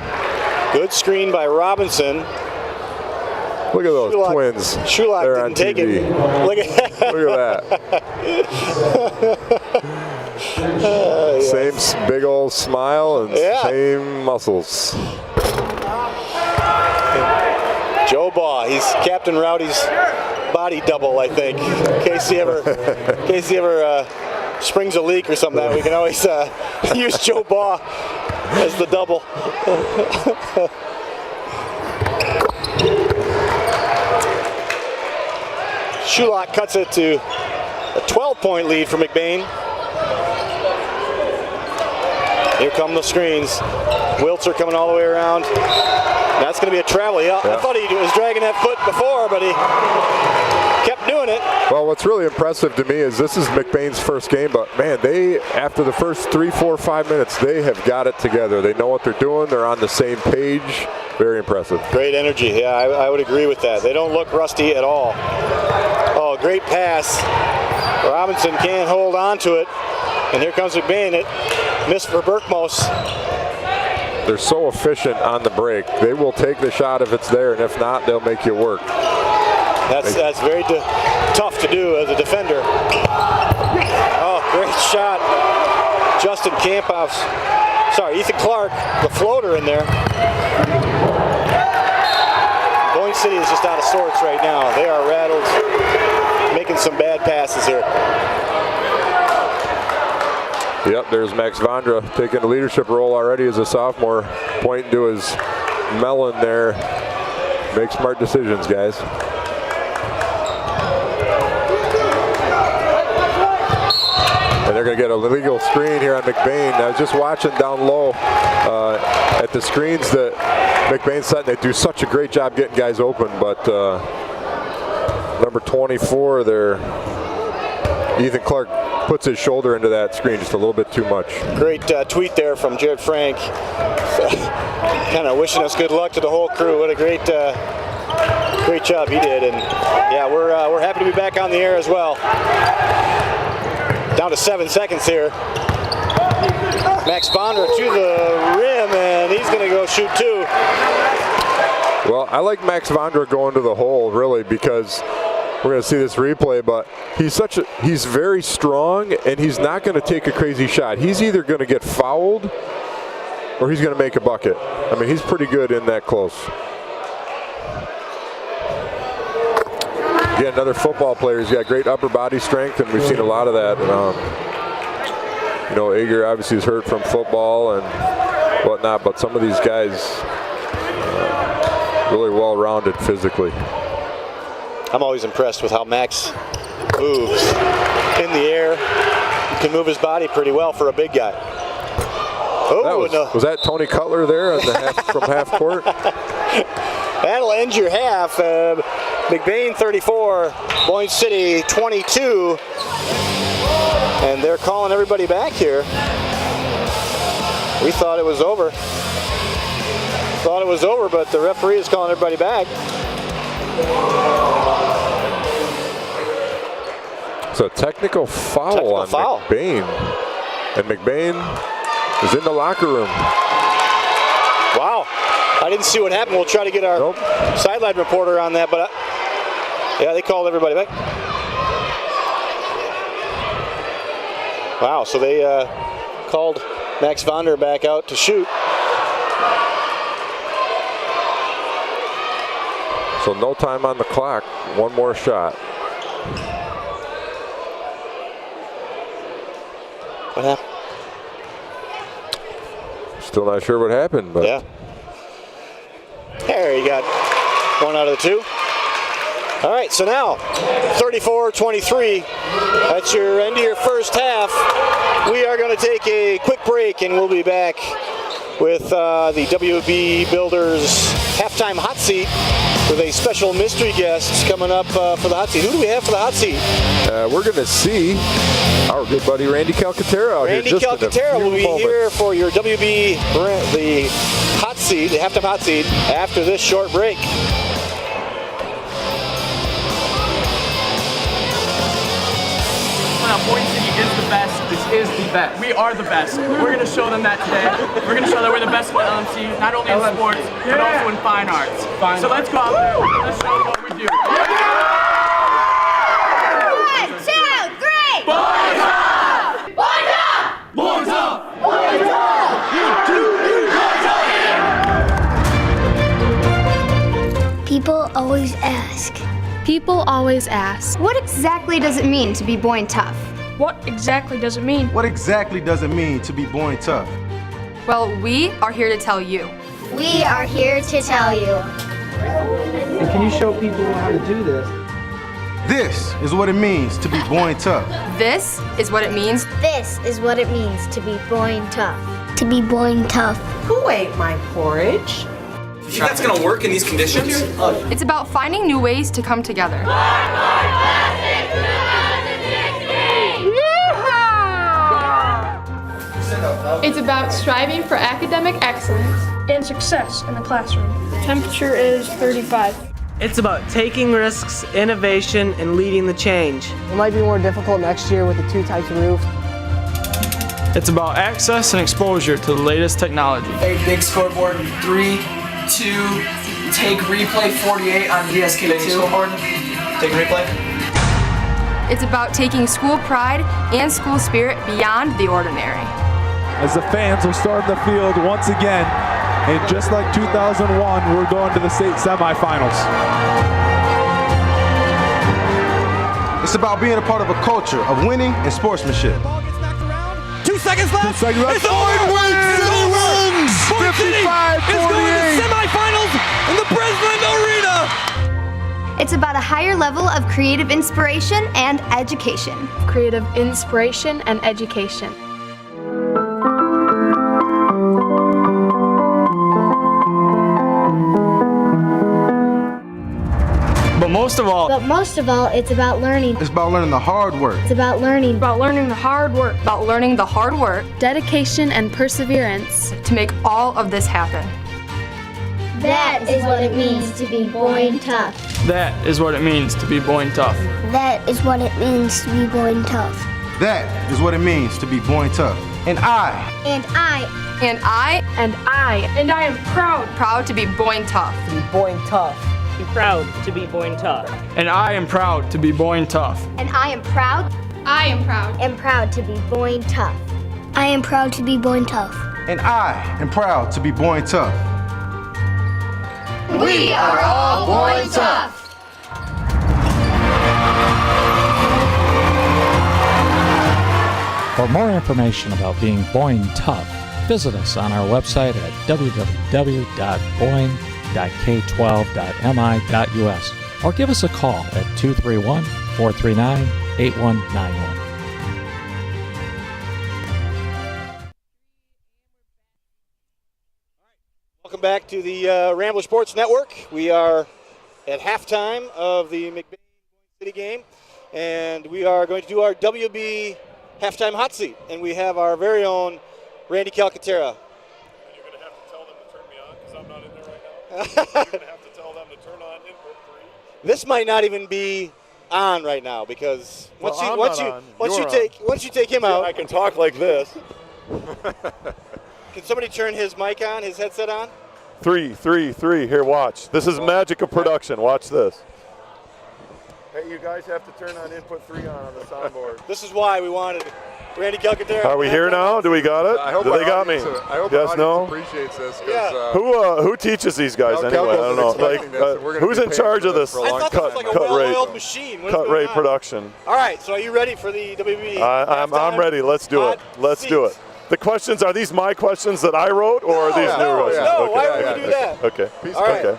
Good screen by Robinson. Look at those twins. Shulock didn't take it. Look at that. Same big old smile and same muscles. Joe Baugh, he's Captain Rowdy's body double, I think. In case he ever springs a leak or something, we can always use Joe Baugh as the double. Shulock cuts it to a 12-point lead for McBain. Here come the screens. Wiltzer coming all the way around. That's going to be a travel. I thought he was dragging that foot before, but he kept doing it. Well, what's really impressive to me is this is McBain's first game, but man, they, after the first 3, 4, 5 minutes, they have got it together. They know what they're doing. They're on the same page. Very impressive. Great energy. Yeah, I would agree with that. They don't look rusty at all. Oh, great pass. Robinson can't hold on to it. And here comes McBain. It missed for Berkmos. They're so efficient on the break. They will take the shot if it's there, and if not, they'll make you work. That's very tough to do as a defender. Oh, great shot. Justin Camphouse. Sorry, Ethan Clark, the floater in there. Boyne City is just out of sorts right now. They are rattled, making some bad passes here. Yep, there's Max Vondra taking a leadership role already as a sophomore, pointing to his melon there. Make smart decisions, guys. And they're going to get a legal screen here on McBain. I was just watching down low at the screens that McBain set. They do such a great job getting guys open, but number 24 there, Ethan Clark, puts his shoulder into that screen just a little bit too much. Great tweet there from Jared Frank. Kind of wishing us good luck to the whole crew. What a great job he did. And yeah, we're happy to be back on the air as well. Down to 7 seconds here. Max Bonder to the rim, and he's going to go shoot two. Well, I like Max Vondra going to the hole, really, because we're going to see this replay, but he's very strong, and he's not going to take a crazy shot. He's either going to get fouled or he's going to make a bucket. I mean, he's pretty good in that close. Again, another football player. He's got great upper body strength, and we've seen a lot of that. You know, Ager obviously is hurt from football and whatnot, but some of these guys really well-rounded physically. I'm always impressed with how Max moves in the air. He can move his body pretty well for a big guy. Oh, was that Tony Cutler there at the from half court? That'll end your half. McBain 34, Boyne City 22. And they're calling everybody back here. We thought it was over. But the referee is calling everybody back. It's a technical foul on McBain. And McBain is in the locker room. Wow. I didn't see what happened. We'll try to get our sideline reporter on that, but yeah, they called everybody back. Wow, so they called Max Vonder back out to shoot. So no time on the clock. One more shot. What happened? Still not sure what happened, but Yeah. There you got one out of the two. All right, so now 34-23. That's your end of your first half. We are going to take a quick break, and we'll be back with the WB Builders halftime hot seat with a special mystery guest coming up for the hot seat. Who do we have for the hot seat? we're going to see our good buddy Randy Calcaterra out Randy here. Just in a Calcaterra few will be moments. here for your WB, the hot seat, the halftime hot seat, after this short break. Boyne City is the best. This is the best. We are the best. We're going to show them that today. We're going to show that we're the best in LMC, not only in sports, but also in fine arts. So let's go out there. Let's show them what we do. 1, 2, 3! Boys up! Boys up! Boys up! Boys up! People always ask. People always ask, What exactly does it mean to be Boyne tough? what exactly does it mean? What exactly does it mean to be Boyne tough? Well, we are here to tell you. We are here to tell you. And can you show people how to do this? This is what it means to be Boyne tough. This is what it means. This is what it means to be Boyne tough. To be Boyne tough. Who ate my porridge? You think that's gonna work in these conditions? It's about finding new ways to come together. It's about striving for academic excellence and success in the classroom. The temperature is 35. It's about taking risks, innovation, and leading the change. It might be more difficult next year with the 2 types of roof. It's about access and exposure to the latest technology. Big scoreboard, 3, 2, take replay 48 on DSK2. Scoreboard, take replay. It's about taking school pride and school spirit beyond the ordinary. As the fans are storming the field once again, and just like 2001, we're going to the state semifinals. It's about being a part of a culture of winning and sportsmanship. 2 seconds left. 2 seconds left. It's over. Boyne wins. Boyne City is going to the semifinals in the Brisbane Arena. It's about a higher level of creative inspiration and education. Creative inspiration and education. But most of all, it's about learning. It's about learning the hard work. It's about learning. About learning the hard work, About learning the hard work dedication, and perseverance. to make all of this happen. That is what it means to be Boyne tough. that is what it means to be Boyne tough. That is what it means to be Boyne tough. That is what it means to be Boyne tough. And I And I And I And I am proud to be Boyne tough. To be Boyne tough. Be proud to be Boyne tough. And I am proud to be Boyne tough. and I am proud I am proud. and proud to be Boyne tough. I am proud to be Boyne tough. and I am proud to be Boyne tough. We are all Boyne tough. For more information about being Boyne tough, visit us on our website at www.boyne.k12.mi.us or give us a call at 231-439-8191. Welcome back to the Rambler Sports Network. We are at halftime of the McBain City game, and we are going to do our WB halftime hot seat, and we have our very own Randy Calcaterra. You're going to have to tell them to turn me on because I'm not in there right now. You're going to have to tell them to turn on input 3. This might not even be on right now because once you take him out, I can talk like this. Can somebody turn his mic on, his headset on? 3, 3, 3. Here, watch. This is magic of production. Watch this. Hey, you guys have to turn on input 3 on the soundboard. This is why we wanted Randy Calcaterra. Are we here now? Do we got it? I hope Do they got me? I hope yes, our no? audience appreciates this. Yeah. Who teaches these guys anyway? I don't know. Like, who's in charge of this? I thought this was like a well-oiled machine. What is Cut going rate on? production. All right, so are you ready for the WB? I'm ready. Let's do it. Let's do it. The questions, are these my questions that I wrote, or are these new questions? No, okay. why would we do that? Okay. All right. Okay.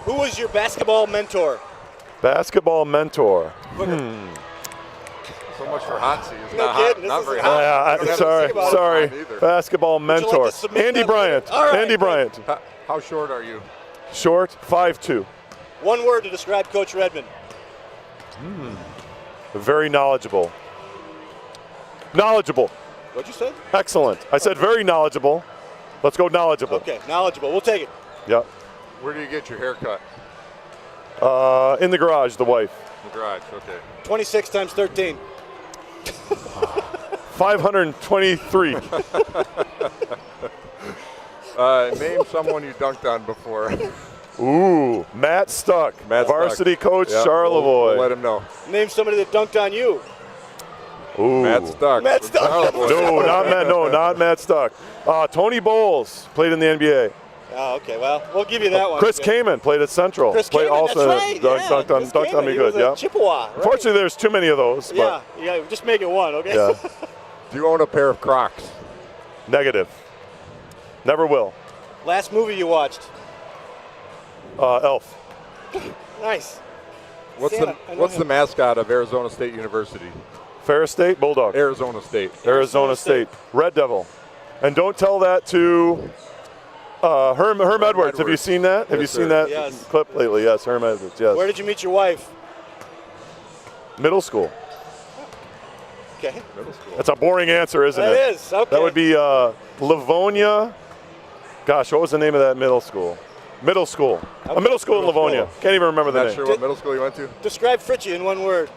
Who was your basketball mentor? Basketball mentor. So much for hot seat. It's No kidding. This is hot. Sorry. Basketball mentor. like to submit Andy that Bryant. later? All right. Andy Bryant. How short are you? Short, 5'2". One word to describe Coach Redmond. Very knowledgeable. Knowledgeable. What'd you say? Excellent. I said very knowledgeable. Let's go knowledgeable. Okay, knowledgeable. We'll take it. Yep. Where do you get your haircut? In the garage, the wife. The garage, okay. 26 times 13. 523. Name someone you dunked on before. Ooh, Matt Stuck, varsity coach, Yep, Charlevoix. we'll let him know. Name somebody that dunked on you. Ooh. Matt Stuck. Matt Stuck. No, not Matt Stuck. Tony Bowles played in the NBA. Oh, okay. Well, we'll give you that one. Chris Kamen played at Central. Chris played Kamen, also that's right. dunked on me He good. was a Yeah. Chippewa. Right? Unfortunately, there's too many of those. Yeah, But yeah. Just make it one, okay? yeah. Do you own a pair of Crocs? Negative. Never will. Last movie you watched? Elf. Nice. What's Santa, I know what's him. the mascot of Arizona State University? Ferris State Bulldog. Arizona State. Arizona State. Red Devil. And don't tell that to Herm Edwards. Have you seen that? Have you seen that Yes. clip lately? Yes, Herm Edwards. Yes. Where did you meet your wife? Middle school. Okay. Middle school. That's a boring answer, isn't it? That is. Okay. That would be Livonia. Gosh, what was the name of that middle school? Middle school. A middle school in Livonia. Can't even remember the Not name. sure what middle school you went to? Describe Fritchie in one word.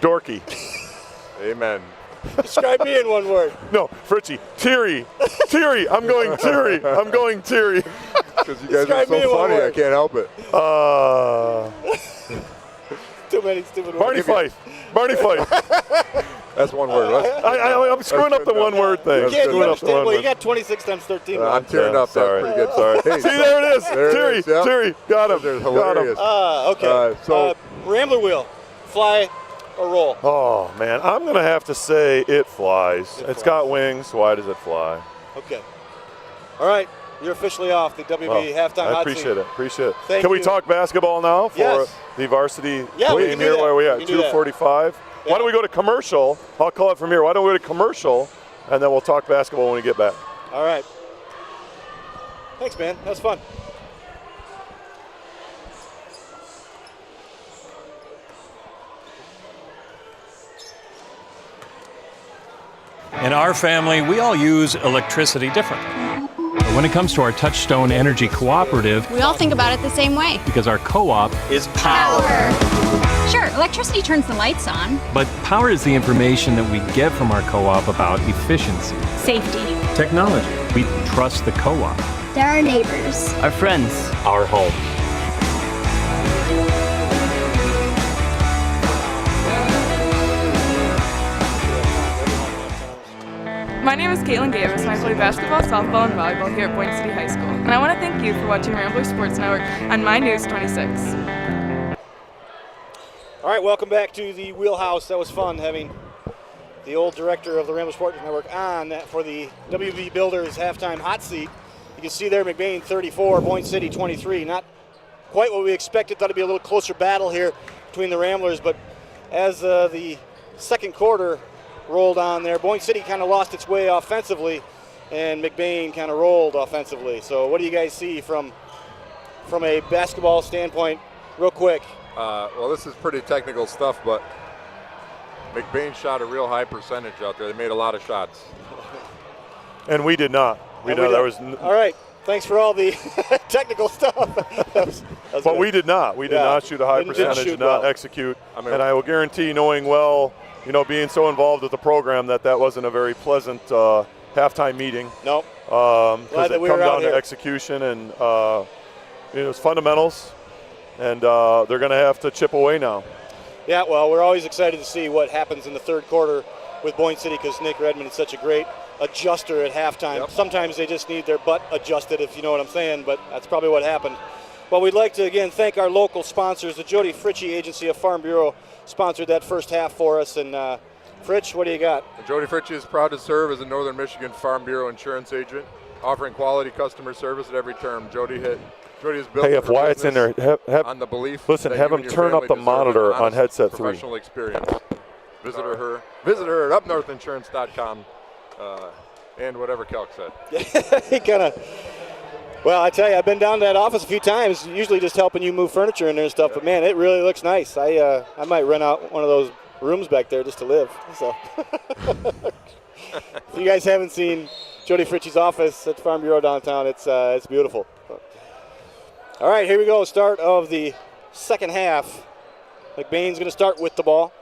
Dorky. Amen. Describe me in one word. No, Fritchie. Teary. Teary. I'm going teary. I'm going teary. Because you guys Describe are me in so one funny, I word. can't help it. Too many stupid words. Barney Fife. Barney Fife. That's one word. I'm screwing up the one word thing. You can't Screwing up the understand. one Well, you word. got 26 times 13. I'm tearing up. Sorry. That's pretty good. Sorry. Hey, See, there it is. There it Teary. is, yep. Teary. Got him. They're Got him. hilarious. Okay. Rambler wheel. Fly or roll? Oh, man. I'm going to have to say it flies. It's got wings. Why does it fly? Okay. All right. You're officially off the WB halftime I hot appreciate seat. it. Appreciate it. Thank Can we you. talk basketball now for Yes. the varsity Yeah, we game can do here? that. Where are we We at? can do that. 2:45. Yeah. Why don't we go to commercial? I'll call it from here. Why don't we go to commercial, and then we'll talk basketball when we get back. All right. Thanks, man. That was fun. In our family, we all use electricity differently. But when it comes to our Touchstone Energy Cooperative, We all think about it the same way. because our co-op is Sure, electricity turns the lights on. but power is the information that we get from our co-op about efficiency, Safety. technology. We trust the co-op, They're our neighbors. our friends, our home. My name is Caitlin Davis, and I play basketball, softball, and volleyball here at Boyne City High School. And I want to thank you for watching Rambler Sports Network on My News 26. All right, welcome back to the Wheelhouse. That was fun having the old director of the Rambler Sports Network on for the WB Builders halftime hot seat. You can see there McBain 34, Boyne City 23. Not quite what we expected. Thought it'd be a little closer battle here between the Ramblers, but as the second quarter rolled on there, Boyne City kind of lost its way offensively, and McBain kind of rolled offensively. So what do you guys see from a basketball standpoint, real quick? Well, this is pretty technical stuff, but McBain shot a real high percentage out there. They made a lot of shots. And we did not. All right. Thanks for all the technical stuff. That was But good. we did not. We did not shoot a high Didn't percentage, shoot did not well. execute. I mean- And I will guarantee, knowing well, being so involved with the program, that wasn't a very pleasant halftime meeting. Nope. Because Glad it that we come were out down to here. execution and it was fundamentals. and they're going to have to chip away now. Yeah, well, we're always excited to see what happens in the third quarter with Boyne City because Nick Redmond is such a great adjuster at halftime. Yep. Sometimes they just need their butt adjusted, if you know what I'm saying, but that's probably what happened. Well, we'd like to, again, thank our local sponsors. The Jody Fritchie Agency of Farm Bureau sponsored that first half for us. And, Fritch, what do you got? Jody Fritchie is proud to serve as a Northern Michigan Farm Bureau insurance agent, offering quality customer service at every term. Jody has built Hey, if Wyatt's in there, on the belief listen, that have you him and your turn up family the deserve monitor an on honest, headset 3. professional experience. Visit her at upnorthinsurance.com and whatever Kelk said. He kind of, well, I tell you, I've been down to that office a few times, usually just helping you move furniture in there and stuff, but man, it really looks nice. I might rent out one of those rooms back there just to live. So, if you guys haven't seen Jody Fritchie's office at Farm Bureau downtown, it's beautiful. All right, here we go. Start of the second half. McBain's going to start with the ball.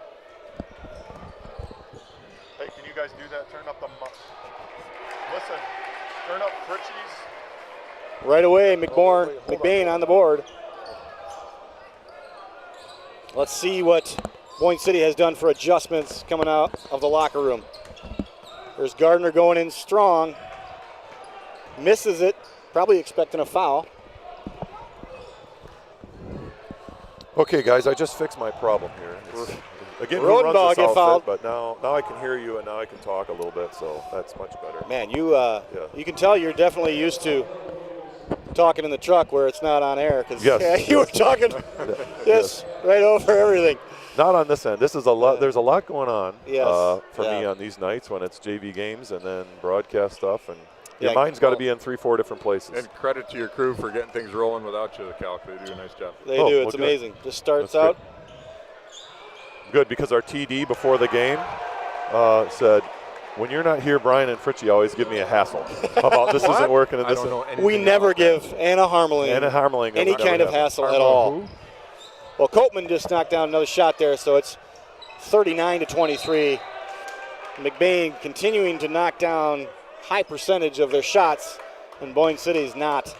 Hey, can you guys do that? Turn up the listen. Turn up Fritchie's. Right away, McBain on the board. Let's see what Boyne City has done for adjustments coming out of the locker room. There's Gardner going in strong. Misses it, probably expecting a foul. Okay, guys, I just fixed my problem here. Again, Rodenbaugh get fouled, but now I can hear you and now I can talk a little bit, so that's much better. Man, you can tell you're definitely used to talking in the truck where it's not on air because you were talking just right over everything. Not on this end. This is a lot. There's a lot going on for me on these nights when it's JV games and then broadcast stuff, and your mind's got to be in 3-4 different places. And credit to your crew for getting things rolling without you, Calc. They do a nice job. They do. It's amazing. Just starts out. Good, because our TD before the game said, when you're not here, Brian and Fritchie always give me a hassle about this isn't working. And this we never give Anna Harmeling any kind of hassle at all. Who? Well, Copeman just knocked down another shot there, so it's 39-23. McBain continuing to knock down high percentage of their shots, and Boyne City's not.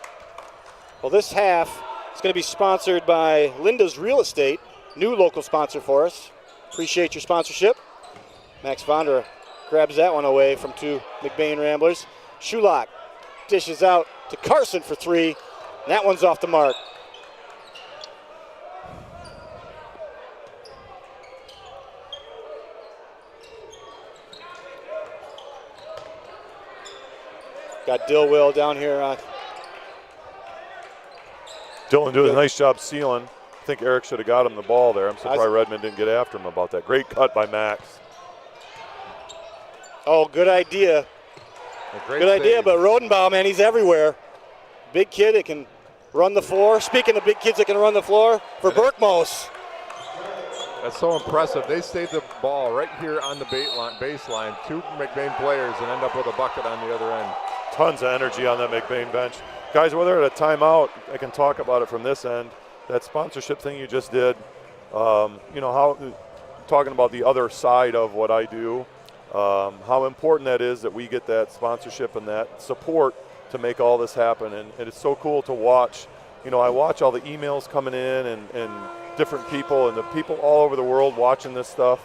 Well, this half is going to be sponsored by Linda's Real Estate, new local sponsor for us. Appreciate your sponsorship. Max Vondra grabs that one away from two McBain Ramblers. Shulock dishes out to Carson for 3, and that one's off the mark. Got Dillwill down here. Dylan doing a nice job sealing. I think Eric should have got him the ball there. I'm surprised Redmond didn't get after him about that. Great cut by Max. Oh, good idea. Good idea, but Rodenbaugh, man, he's everywhere. Big kid that can run the floor. Speaking of big kids that can run the floor, for Berkmos. That's so impressive. They saved the ball right here on the baseline. 2 McBain players and end up with a bucket on the other end. Tons of energy on that McBain bench. Guys, whether at a timeout, I can talk about it from this end. That sponsorship thing you just did, how talking about the other side of what I do, how important that is that we get that sponsorship and that support to make all this happen. And it's so cool to watch. I watch all the emails coming in and different people and the people all over the world watching this stuff.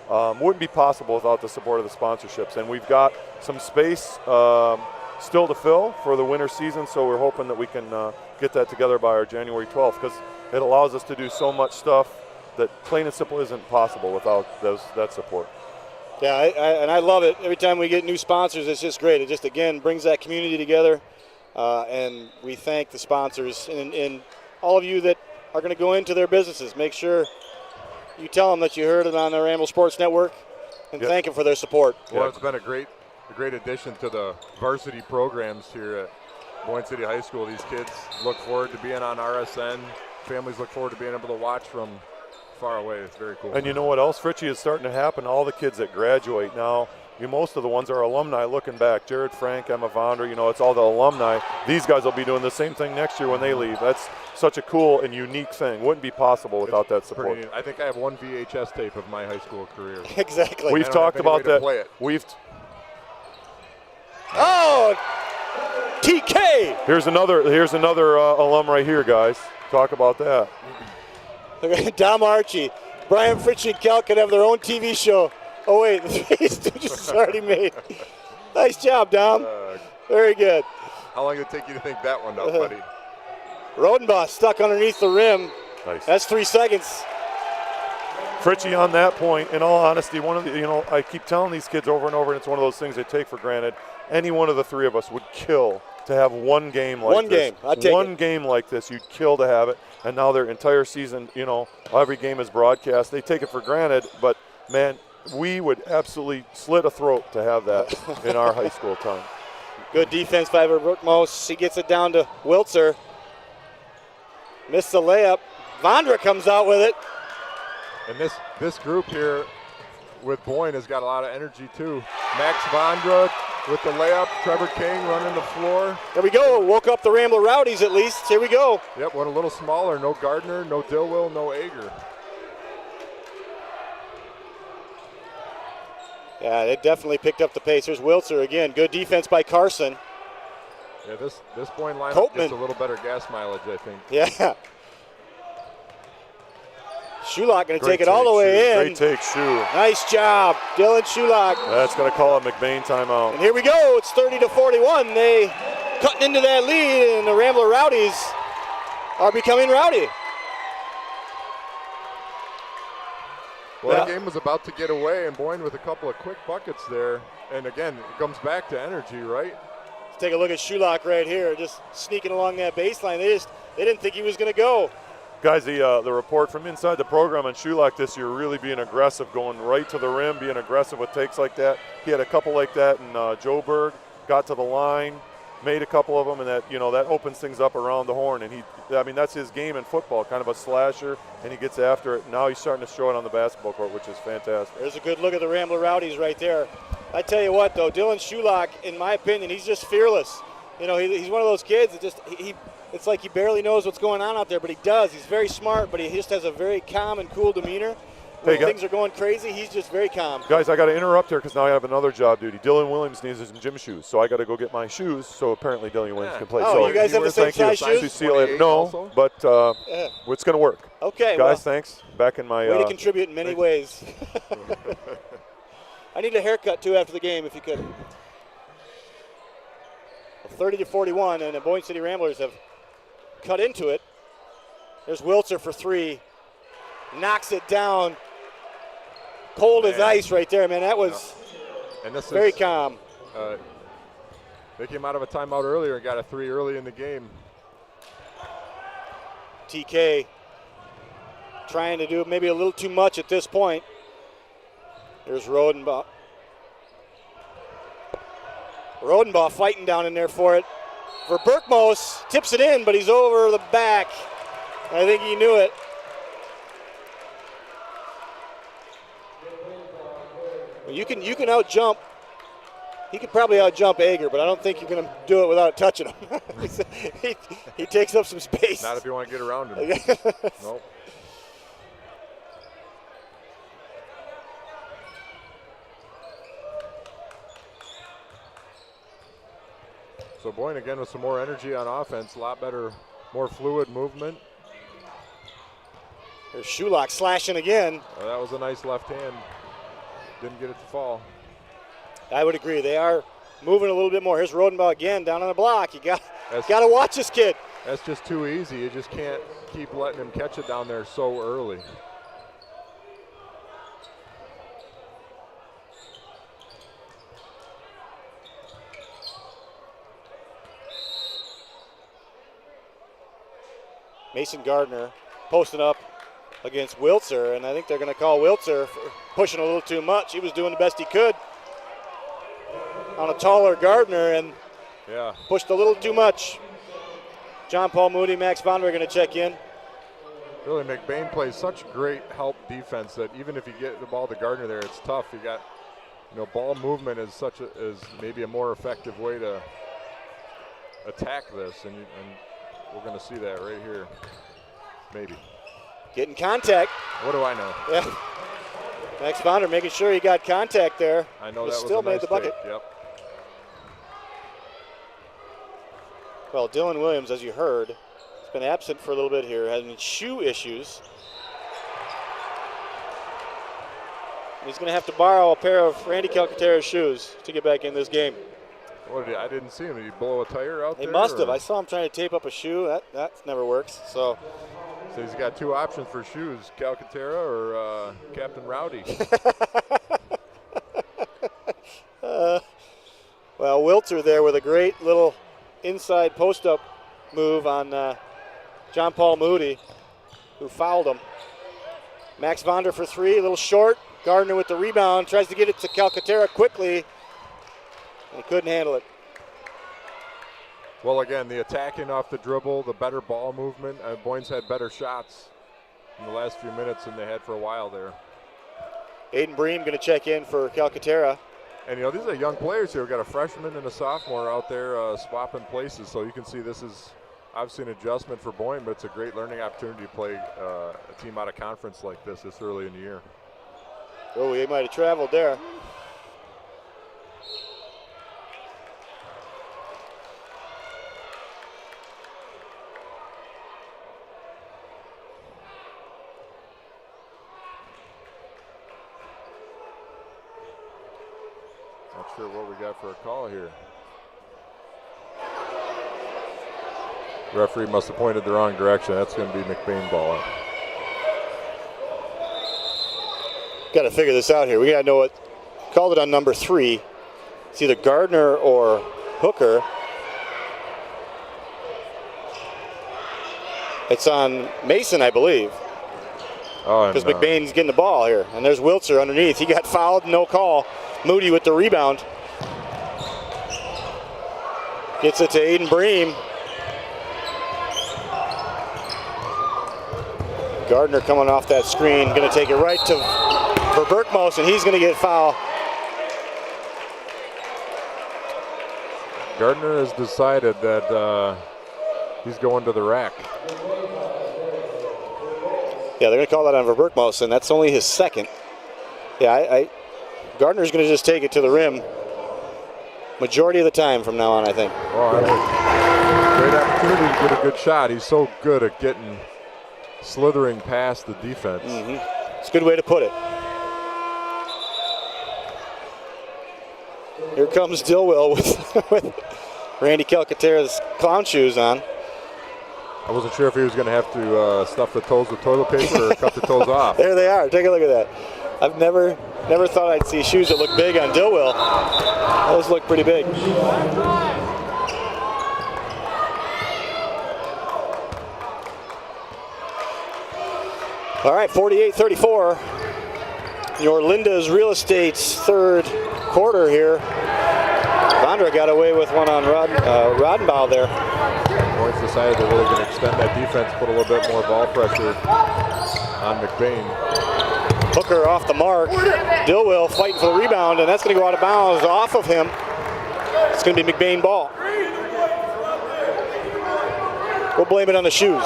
Wouldn't be possible without the support of the sponsorships. And we've got some space still to fill for the winter season, so we're hoping that we can get that together by our January 12th, because it allows us to do so much stuff that plain and simple isn't possible without that support. Yeah, and I love it. Every time we get new sponsors, it's just great. It just, again, brings that community together, and we thank the sponsors and all of you that are going to go into their businesses. Make sure you tell them that you heard it on the Ramble Sports Network, and thank them for their support. Well, it's been a great addition to the varsity programs here at Boyne City High School. These kids look forward to being on RSN. Families look forward to being able to watch from far away. It's very cool. And you know what else, Fritchie, is starting to happen? All the kids that graduate now, most of the ones are alumni looking back. Jared Frank, Emma Vondra, it's all the alumni. These guys will be doing the same thing next year when they leave. That's such a cool and unique thing. Wouldn't be possible without that support. I think I have one VHS tape of my high school career. Exactly. We've talked about that. TK. Here's another alum right here, guys. Talk about that. Dom Archie, Brian Fritchie and Cal could have their own TV show. Oh wait, the face just already made. Nice job, Dom. Very good. How long did it take you to think that one up, buddy? Rodenbaugh stuck underneath the rim. Nice. That's 3 seconds. Fritchie on that point, in all honesty, one of the, I keep telling these kids over and over, and it's one of those things they take for granted. Any one of the three of us would kill to have one game like this. One game like this, you'd kill to have it. And now their entire season, every game is broadcast. They take it for granted, but man, we would absolutely slit a throat to have that in our high school time. Good defense by Brookmos. He gets it down to Wiltzer. Missed the layup. Vondra comes out with it. And this group here with Boyne has got a lot of energy too. Max Vondra with the layup. Trevor King running the floor. There we go. Woke up the Rambler Rowdies at least. Here we go. Yep, went a little smaller. No Gardner, no Dilwell, no Ager. Yeah, they definitely picked up the pace. Here's Wiltzer again. Good defense by Carson. Yeah, this Boyne lineup gets a little better gas mileage, I think. Yeah. Shulock going to take it all the way in. Great take, Shu. Nice job, Dylan Shulock. That's going to call a McBain timeout. And here we go. It's 30-41. They cutting into that lead, and the Rambler Rowdies are becoming rowdy. Well, the game was about to get away, and Boyne with a couple of quick buckets there. And again, it comes back to energy, right? Let's take a look at Shulock right here, just sneaking along that baseline. They didn't think he was going to go. Guys, the report from inside the program on Shulock this year really being aggressive, going right to the rim, being aggressive with takes like that. He had a couple like that in Joburg, got to the line, made a couple of them, and that opens things up around the horn. And that's his game in football, kind of a slasher, and he gets after it. Now he's starting to show it on the basketball court, which is fantastic. There's a good look at the Rambler Rowdies right there. I tell you what, though, Dylan Shulock, in my opinion, he's just fearless. He's one of those kids that just it's like he barely knows what's going on out there, but he does. He's very smart, but he just has a very calm and cool demeanor. When things are going crazy, he's just very calm. Guys, I got to interrupt here because now I have another job duty. Dylan Williams needs his gym shoes, so I got to go get my shoes. So apparently Dylan Williams can play. Oh, so you guys have the same size shoes? See you later. No, but it's going to work. Okay, guys, thanks. Back in my way to contribute in many ways. I need a haircut too after the game, if you could. 30-41, and the Boyne City Ramblers have cut into it. There's Wiltzer for three. Knocks it down. Cold as ice right there, man. That was very calm. They came out of a timeout earlier and got a three early in the game. TK trying to do maybe a little too much at this point. There's Rodenbaugh. Rodenbaugh fighting down in there for it. For Berkmos, tips it in, but he's over the back. I think he knew it. Well, you can out jump. He could probably out jump Ager, but I don't think you're going to do it without touching him. he takes up some space. Not if you want to get around him. Nope. So Boyne again with some more energy on offense, a lot better, more fluid movement. There's Shulock slashing again. Oh, that was a nice left hand. Didn't get it to fall. I would agree. They are moving a little bit more. Here's Rodenbaugh again down on the block. You got to watch this kid. That's just too easy. You just can't keep letting him catch it down there so early. Mason Gardner posting up against Wiltzer, and I think they're going to call Wiltzer for pushing a little too much. He was doing the best he could on a taller Gardner and pushed a little too much. John Paul Moody, Max Vondra are going to check in. Really, McBain plays such great help defense that even if you get the ball to Gardner there, it's tough. You got, ball movement is is maybe a more effective way to attack this, and we're going to see that right here, maybe. Getting contact. What do I know? Yeah. Max Vondra making sure he got contact there. I know that was still a nice made the bucket. Take. Yep. Well, Dylan Williams, as you heard, has been absent for a little bit here, having shoe issues. He's going to have to borrow a pair of Randy Calcaterra's shoes to get back in this game. I didn't see him. Did he blow a tire out there? He must have. I saw him trying to tape up a shoe. That never works. So he's got two options for shoes, Calcaterra or Captain Rowdy. Well, Wilter there with a great little inside post-up move on John Paul Moody, who fouled him. Max Vonder for three, a little short. Gardner with the rebound, tries to get it to Calcaterra quickly. He couldn't handle it. Well, again, the attacking off the dribble, the better ball movement. Boyne's had better shots in the last few minutes than they had for a while there. Aiden Bream going to check in for Calcaterra. And, these are young players here. We've got a freshman and a sophomore out there swapping places. So you can see this is obviously an adjustment for Boyne, but it's a great learning opportunity to play a team out of conference like this early in the year. Oh, he might have traveled there. Not sure what we got for a call here. Referee must have pointed the wrong direction. That's going to be McBain ball. Got to figure this out here. We got to know what. Called it on number 3. It's either Gardner or Hooker. It's on Mason, I believe. Oh, because McBain's getting the ball here. And there's Wiltzer underneath. He got fouled, no call. Moody with the rebound. Gets it to Aiden Bream. Gardner coming off that screen, going to take it right for Berkmos, and he's going to get fouled. Gardner has decided that he's going to the rack. Yeah, they're going to call that on Berkmos, and that's only his second. Yeah, Gardner's going to just take it to the rim majority of the time from now on, I think. Oh, that was a great opportunity to get a good shot. He's so good at slithering past the defense. It's a good way to put it. Here comes Dillwell with Randy Calcaterra's clown shoes on. I wasn't sure if he was going to have to stuff the toes with toilet paper or cut the toes off. There they are. Take a look at that. I've never thought I'd see shoes that look big on Dillwell. Those look pretty big. All right, 48-34. Your Linda's Real Estate's third quarter here. Vondra got away with one on Rodenbaugh there. Boyne's decided they're really going to extend that defense, put a little bit more ball pressure on McBain. Hooker off the mark. Dillwell fighting for the rebound, and that's going to go out of bounds off of him. It's going to be McBain ball. We'll blame it on the shoes.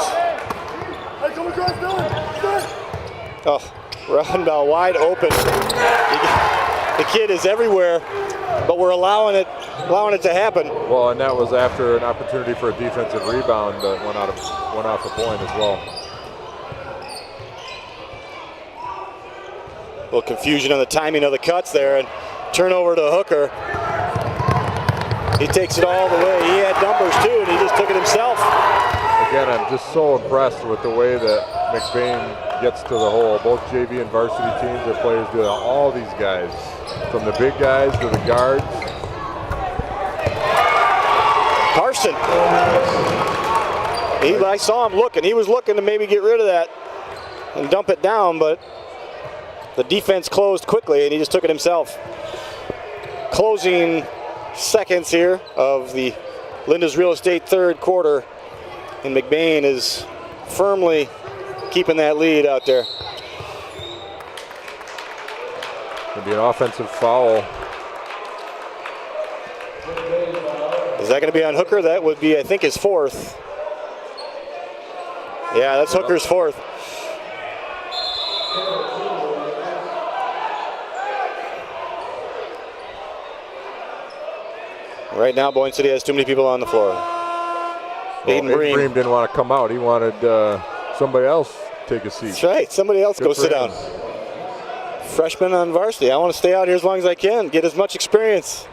Oh, Rodenbaugh wide open. The kid is everywhere, but we're allowing it to happen. Well, and that was after an opportunity for a defensive rebound that went off of Boyne as well. A little confusion on the timing of the cuts there, and turnover to Hooker. He takes it all the way. He had numbers too, and he just took it himself. Again, I'm just so impressed with the way that McBain gets to the hole. Both JV and varsity teams, their players do that. All these guys, from the big guys to the guards. Carson. I saw him looking. He was looking to maybe get rid of that and dump it down, but the defense closed quickly, and he just took it himself. Closing seconds here of the Linda's Real Estate third quarter, and McBain is firmly keeping that lead out there. It'll be an offensive foul. Is that going to be on Hooker? That would be, I think, his fourth. Yeah, that's Hooker's fourth. Right now, Boyne City has too many people on the floor. Aiden Bream didn't want to come out. He wanted somebody else to take a seat. That's right. Somebody else go sit down. Freshman on varsity. I want to stay out here as long as I can, get as much experience.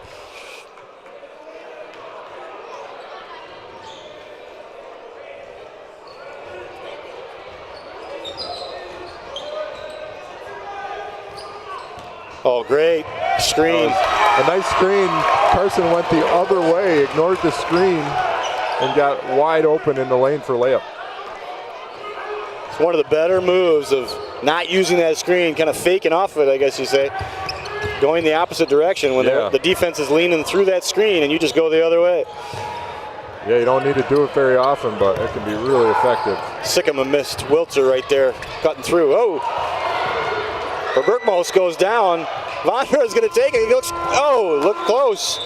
Oh, great screen. A nice screen. Carson went the other way, ignored the screen, and got wide open in the lane for layup. It's one of the better moves of not using that screen, kind of faking off of it, I guess you say. Going the opposite direction when the defense is leaning through that screen and you just go the other way. Yeah, you don't need to do it very often, but it can be really effective. Sycamore missed Wiltzer right there, cutting through. Oh! Berkmos goes down. Vondra is going to take it. He looks, oh, look close.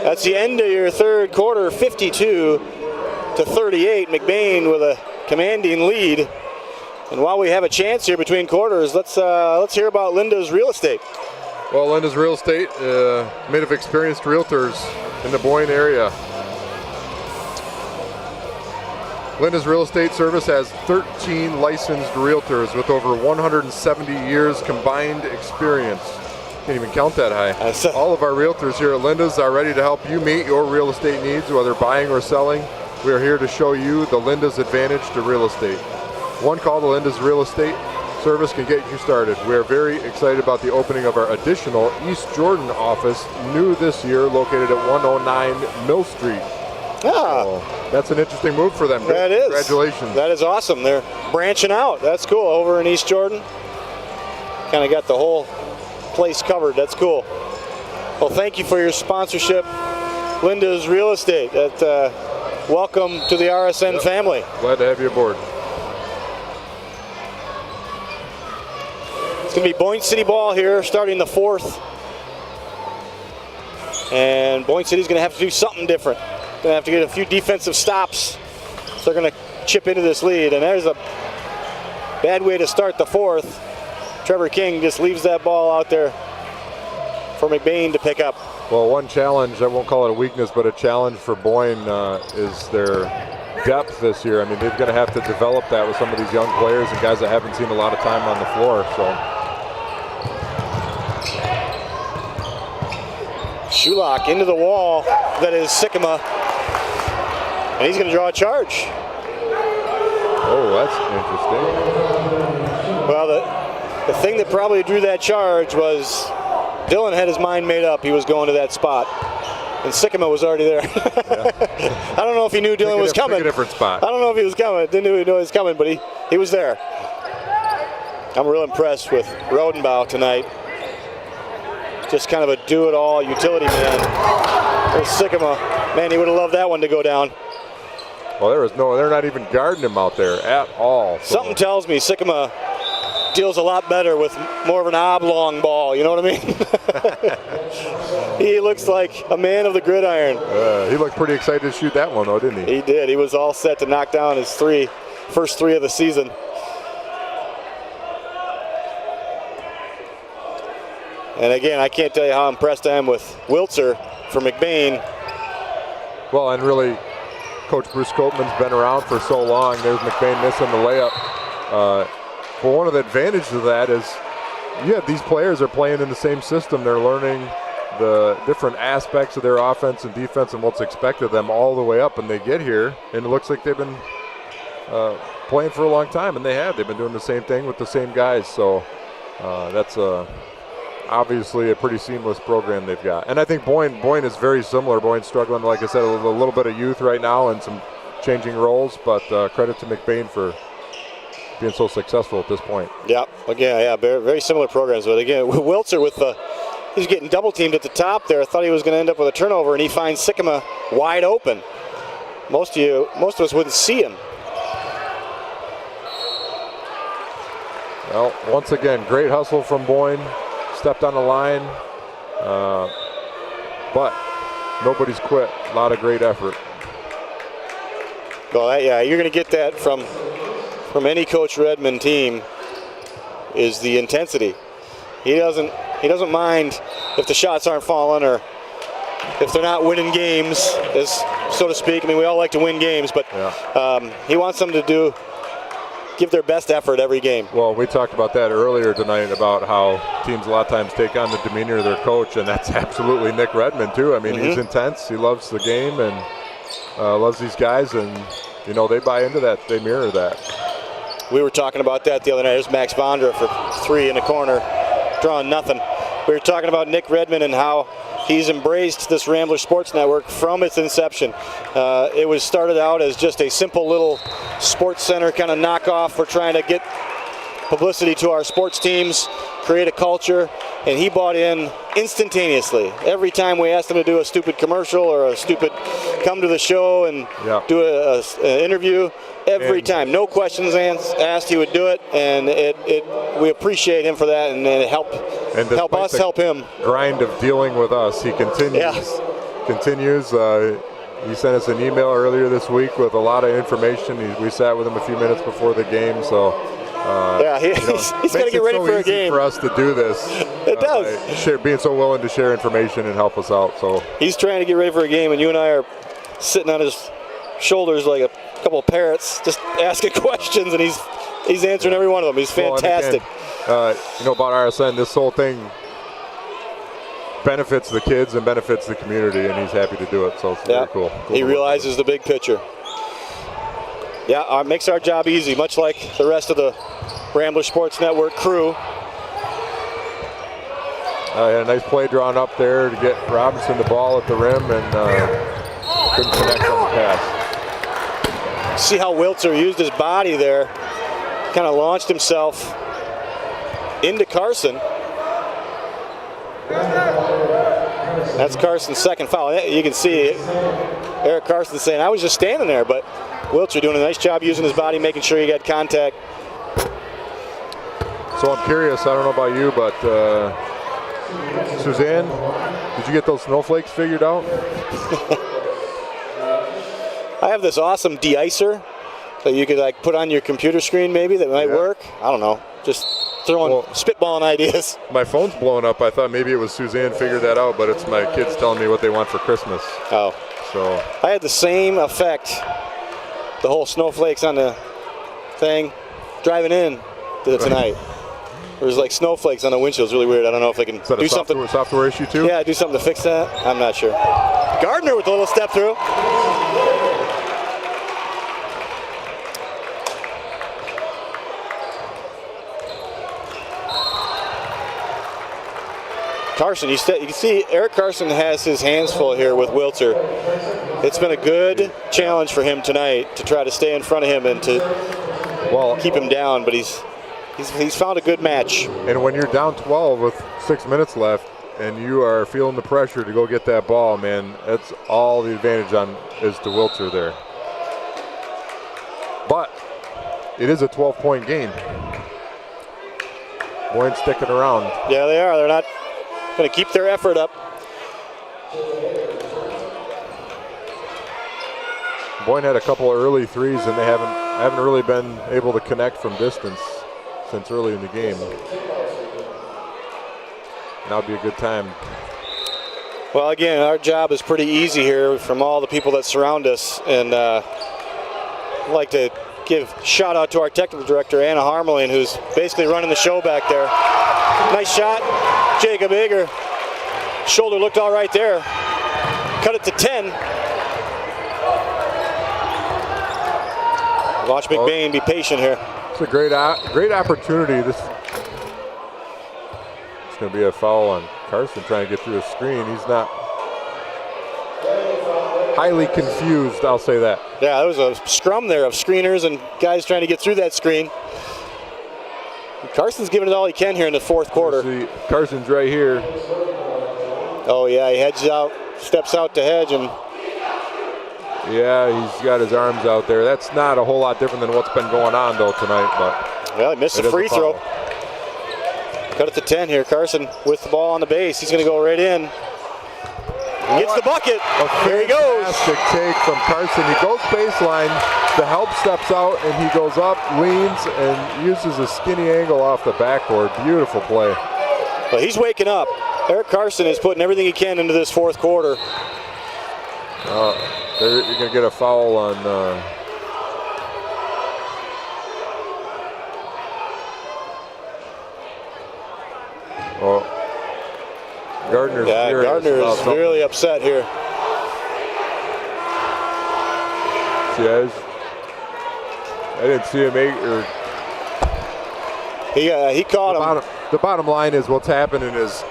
That's the end of your third quarter, 52-38. McBain with a commanding lead. And while we have a chance here between quarters, let's hear about Linda's Real Estate. Well, Linda's Real Estate, made of experienced realtors in the Boyne area. Linda's Real Estate Service has 13 licensed realtors with over 170 years combined experience. Can't even count that high. All of our realtors here at Linda's are ready to help you meet your real estate needs, whether buying or selling. We are here to show you the Linda's advantage to real estate. One call to Linda's Real Estate Service can get you started. We are very excited about the opening of our additional East Jordan office, new this year, located at 109 Mill Street. So that's an interesting move for them. That is. Congratulations. That is awesome. They're branching out. That's cool. Over in East Jordan. Kind of got the whole place covered. That's cool. Well, thank you for your sponsorship, Linda's Real Estate. Welcome to the RSN family. Glad to have you aboard. It's going to be Boyne City ball here, starting the fourth. And Boyne City's going to have to do something different. Going to have to get a few defensive stops. So they're going to chip into this lead. And there's a bad way to start the fourth. Trevor King just leaves that ball out there for McBain to pick up. Well, one challenge, I won't call it a weakness, but a challenge for Boyne is their depth this year. I mean, they're going to have to develop that with some of these young players and guys that haven't seen a lot of time on the floor. So. Shulock into the wall. That is Sycamore. And he's going to draw a charge. Oh, that's interesting. Well, the thing that probably drew that charge was Dylan had his mind made up. He was going to that spot. And Sycamore was already there. I don't know if he knew Dylan was coming. Pick a different spot. I don't know if he was coming. Didn't know he was coming, but he was there. I'm real impressed with Rodenbaugh tonight. Just kind of a do-it-all utility man. There's Sycamore. Man, he would have loved that one to go down. Well, they're not even guarding him out there at all. So. Something tells me Sycamore deals a lot better with more of an oblong ball, you know what I mean? He looks like a man of the gridiron. He looked pretty excited to shoot that one, though, didn't he? He did. He was all set to knock down his first three of the season. And again, I can't tell you how impressed I am with Wiltzer for McBain. Well, and really, Coach Bruce Copeman's been around for so long. There's McBain missing the layup. But one of the advantages of that is, these players are playing in the same system. They're learning the different aspects of their offense and defense and what's expected of them all the way up. And they get here, and it looks like they've been playing for a long time, and they have. They've been doing the same thing with the same guys. So that's obviously a pretty seamless program they've got. And I think Boyne is very similar. Boyne's struggling, like I said, a little bit of youth right now and some changing roles, but credit to McBain for being so successful at this point. Yeah, again, very, very similar programs. But again, Wiltzer he's getting double teamed at the top there. I thought he was going to end up with a turnover, and he finds Sycamore wide open. Most of us wouldn't see him. Well, once again, great hustle from Boyne. Stepped on the line, but nobody's quit. A lot of great effort. Well, you're going to get that from any Coach Redmond team. Is the intensity. He doesn't mind if the shots aren't falling or if they're not winning games, as so to speak. I mean, we all like to win games, but he wants them to give their best effort every game. Well, we talked about that earlier tonight about how teams a lot of times take on the demeanor of their coach, and that's absolutely Nick Redmond too. I mean, he's intense. He loves the game and loves these guys, and you know they buy into that. They mirror that. We were talking about that the other night. There's Max Bondra for 3 in the corner, drawing nothing. We were talking about Nick Redmond and how he's embraced this Rambler Sports Network from its inception. It was started out as just a simple little sports center kind of knockoff. We're trying to get publicity to our sports teams, create a culture, and he bought in instantaneously. Every time we asked him to do a stupid commercial or a stupid come to the show and do an interview, every time, no questions asked, he would do it, and we appreciate him for that, and it help us help him. Grind of dealing with us, he continues. He sent us an email earlier this week with a lot of information. We sat with him a few minutes before the game, so he's got to get ready for a game. For us to do this, it does. Being so willing to share information and help us out. So he's trying to get ready for a game, and you and I are sitting on his shoulders like a couple of parrots, just asking questions, and he's answering every one of them. He's fantastic. Well, you know about RSN, this whole thing benefits the kids and benefits the community, and he's happy to do it. So it's very cool. He realizes the big picture. Yeah, it makes our job easy, much like the rest of the Rambler Sports Network crew. Had a nice play drawn up there to get Robinson the ball at the rim, and couldn't connect on the pass. See how Wiltzer used his body there, kind of launched himself into Carson. That's Carson's second foul. You can see Eric Carson saying, I was just standing there, but Wiltzer doing a nice job using his body, making sure he got contact. So I'm curious, I don't know about you, but Suzanne, did you get those snowflakes figured out? I have this awesome de-icer that you could like put on your computer screen maybe that might work. I don't know, just throwing spitballing ideas. My phone's blowing up. I thought maybe it was Suzanne figured that out, but it's my kids telling me what they want for Christmas. Oh. So I had the same effect, the whole snowflakes on the thing, driving in tonight. There was like snowflakes on the windshield. It's really weird. I don't know if they can do something. Software issue too? Yeah, do something to fix that. I'm not sure. Gardner with a little step through. Carson, you can see Eric Carson has his hands full here with Wiltzer. It's been a good challenge for him tonight to try to stay in front of him and to keep him down, but he's found a good match. And when you're down 12 with 6 minutes left and you are feeling the pressure to go get that ball, man, that's all the advantage is to Wiltzer there. But it is a 12-point game. Boyne sticking around. Yeah, they are. They're not going to keep their effort up. Boyne had a couple of early threes, and they haven't really been able to connect from distance since early in the game. Now would be a good time. Well, again, our job is pretty easy here from all the people that surround us, and I'd like to give a shout out to our technical director, Anna Harmelin, who's basically running the show back there. Nice shot. Jacob Eger. Shoulder looked all right there. Cut it to 10. Watch McBain be patient here. It's a great opportunity. It's going to be a foul on Carson trying to get through a screen. He's not highly confused, I'll say that. Yeah, there was a scrum there of screeners and guys trying to get through that screen. Carson's giving it all he can here in the fourth quarter. See, Carson's right here. Oh yeah, he hedges out, steps out to hedge, and yeah, he's got his arms out there. That's not a whole lot different than what's been going on though tonight, but well, he missed the free throw. Cut it to 10 here. Carson with the ball on the base. He's going to go right in. He gets the bucket. There he goes. Fantastic take from Carson. He goes baseline. The help steps out, and he goes up, leans, and uses a skinny angle off the backboard. Beautiful play. Well, he's waking up. Eric Carson is putting everything he can into this fourth quarter. You're going to get a foul on. Gardner's Gardner is really upset here. Yes. I didn't see him he caught him. The bottom line is what's happening is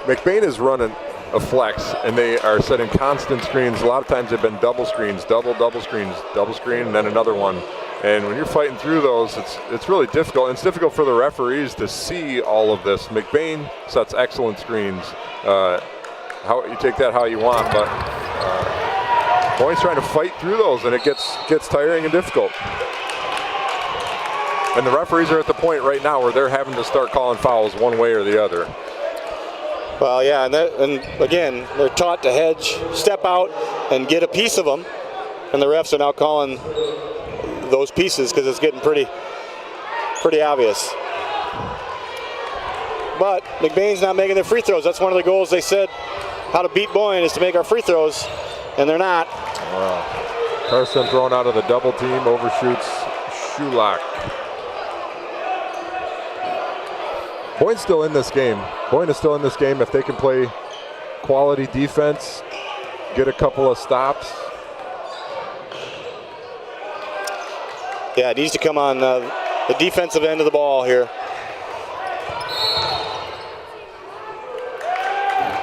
McBain is running a flex, and they are setting constant screens. A lot of times they've been double screens, double screens, double screen, and then another one. And when you're fighting through those, it's really difficult. And it's difficult for the referees to see all of this. McBain sets excellent screens. How you take that how you want, but Boyne's trying to fight through those, and it gets tiring and difficult. And the referees are at the point right now where they're having to start calling fouls one way or the other. Well, yeah, and again, they're taught to hedge, step out, and get a piece of them. And the refs are now calling those pieces because it's getting pretty obvious. But McBain's not making their free throws. That's one of the goals they said how to beat Boyne is to make our free throws, and they're not. Carson thrown out of the double team, overshoots Shulak. Boyne's still in this game. Boyne is still in this game if they can play quality defense, get a couple of stops. Yeah, it needs to come on the defensive end of the ball here.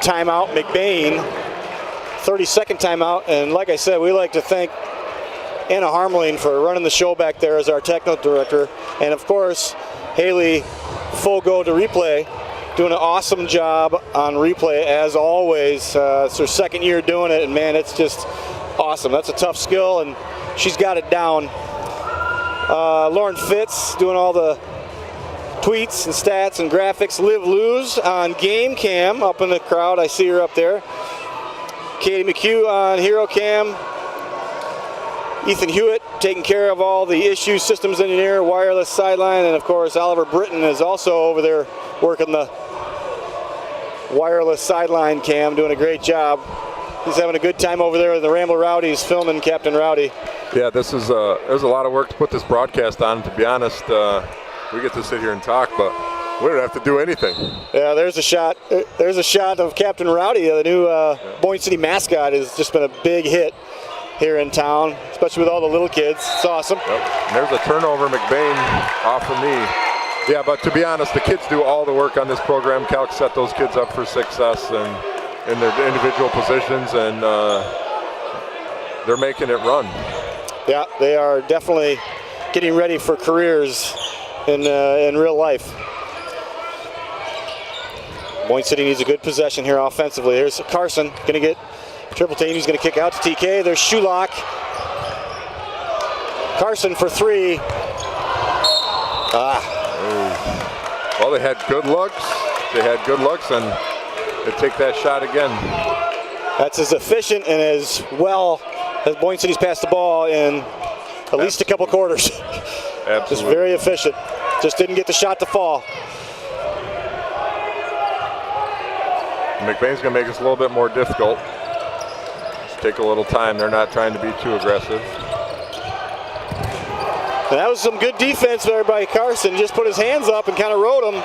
Timeout, McBain. 30-second timeout, and like I said, we like to thank Anna Harmeling for running the show back there as our technical director, and of course, Haley Full Go to Replay, doing an awesome job on replay as always. It's her second year doing it, and man, it's just awesome. That's a tough skill, and she's got it down. Lauren Fitz doing all the tweets and stats and graphics. Liv Luz on Game Cam up in the crowd. I see her up there. Katie McHugh on Hero Cam. Ethan Hewitt taking care of all the issues, systems engineer, wireless sideline, and of course Oliver Britton is also over there working the wireless sideline cam, doing a great job. He's having a good time over there with the Rambler Rowdies, filming Captain Rowdy. Yeah, this is there's a lot of work to put this broadcast on. To be honest, we get to sit here and talk, but we don't have to do anything. Yeah, there's a shot. There's a shot of Captain Rowdy, the new Boyne City mascot. Has just been a big hit here in town, especially with all the little kids. It's awesome. Yep. There's a turnover, McBain off of me. Yeah, but to be honest, the kids do all the work on this program. Calc set those kids up for success and in their individual positions, and they're making it run. Yeah, they are definitely getting ready for careers in real life. Boyne City needs a good possession here offensively. Here's Carson, gonna get triple team. He's gonna kick out to TK. There's Shulak. Carson for three. Well, they had good looks. They had good looks, and they take that shot again. That's as efficient and as well as Boyne City's passed the ball in at least a couple quarters. Absolutely. Just very efficient. Just didn't get the shot to fall. McBain's going to make this a little bit more difficult. Just take a little time. They're not trying to be too aggressive. And that was some good defense there by Carson. Just put his hands up and kind of rode him.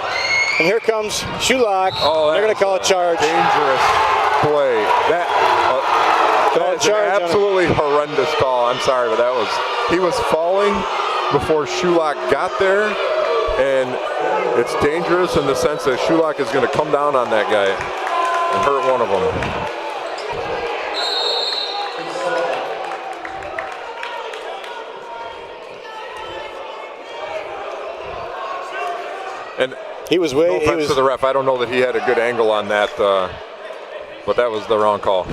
And here comes Shulak. They're going to call a charge. Dangerous play. That was an absolutely horrendous call. I'm sorry, but he was falling before Shulak got there. And it's dangerous in the sense that Shulak is going to come down on that guy and hurt one of them. And he was no offense to the ref. I don't know that he had a good angle on that, but that was the wrong call.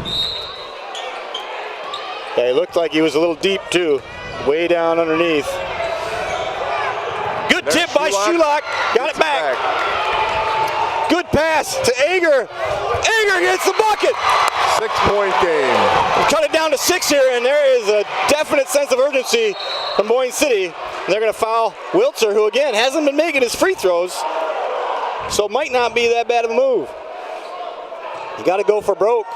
Yeah, he looked like he was a little deep too, way down underneath. Good tip by Shulak. Got it back. Good pass to Ager. Ager gets the bucket. 6-point game. Cut it down to 6 here, and there is a definite sense of urgency from Boyne City. And they're going to foul Wiltzer, who again hasn't been making his free throws, so it might not be that bad of a move. You got to go for broke.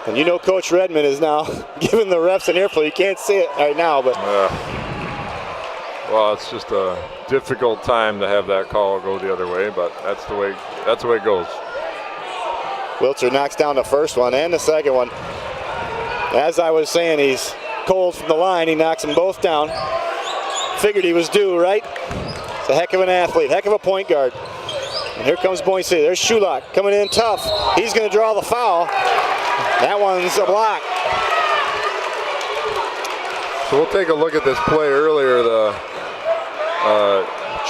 And you know Coach Redmond is now giving the refs an earful. You can't see it right now, but well, it's just a difficult time to have that call go the other way, but that's the way it goes. Wiltzer knocks down the first one and the second one. As I was saying, he's cold from the line. He knocks them both down. Figured he was due, right? It's a heck of an athlete, heck of a point guard. And here comes Boyne City. There's Schulach coming in tough. He's going to draw the foul. That one's a block. So we'll take a look at this play earlier. The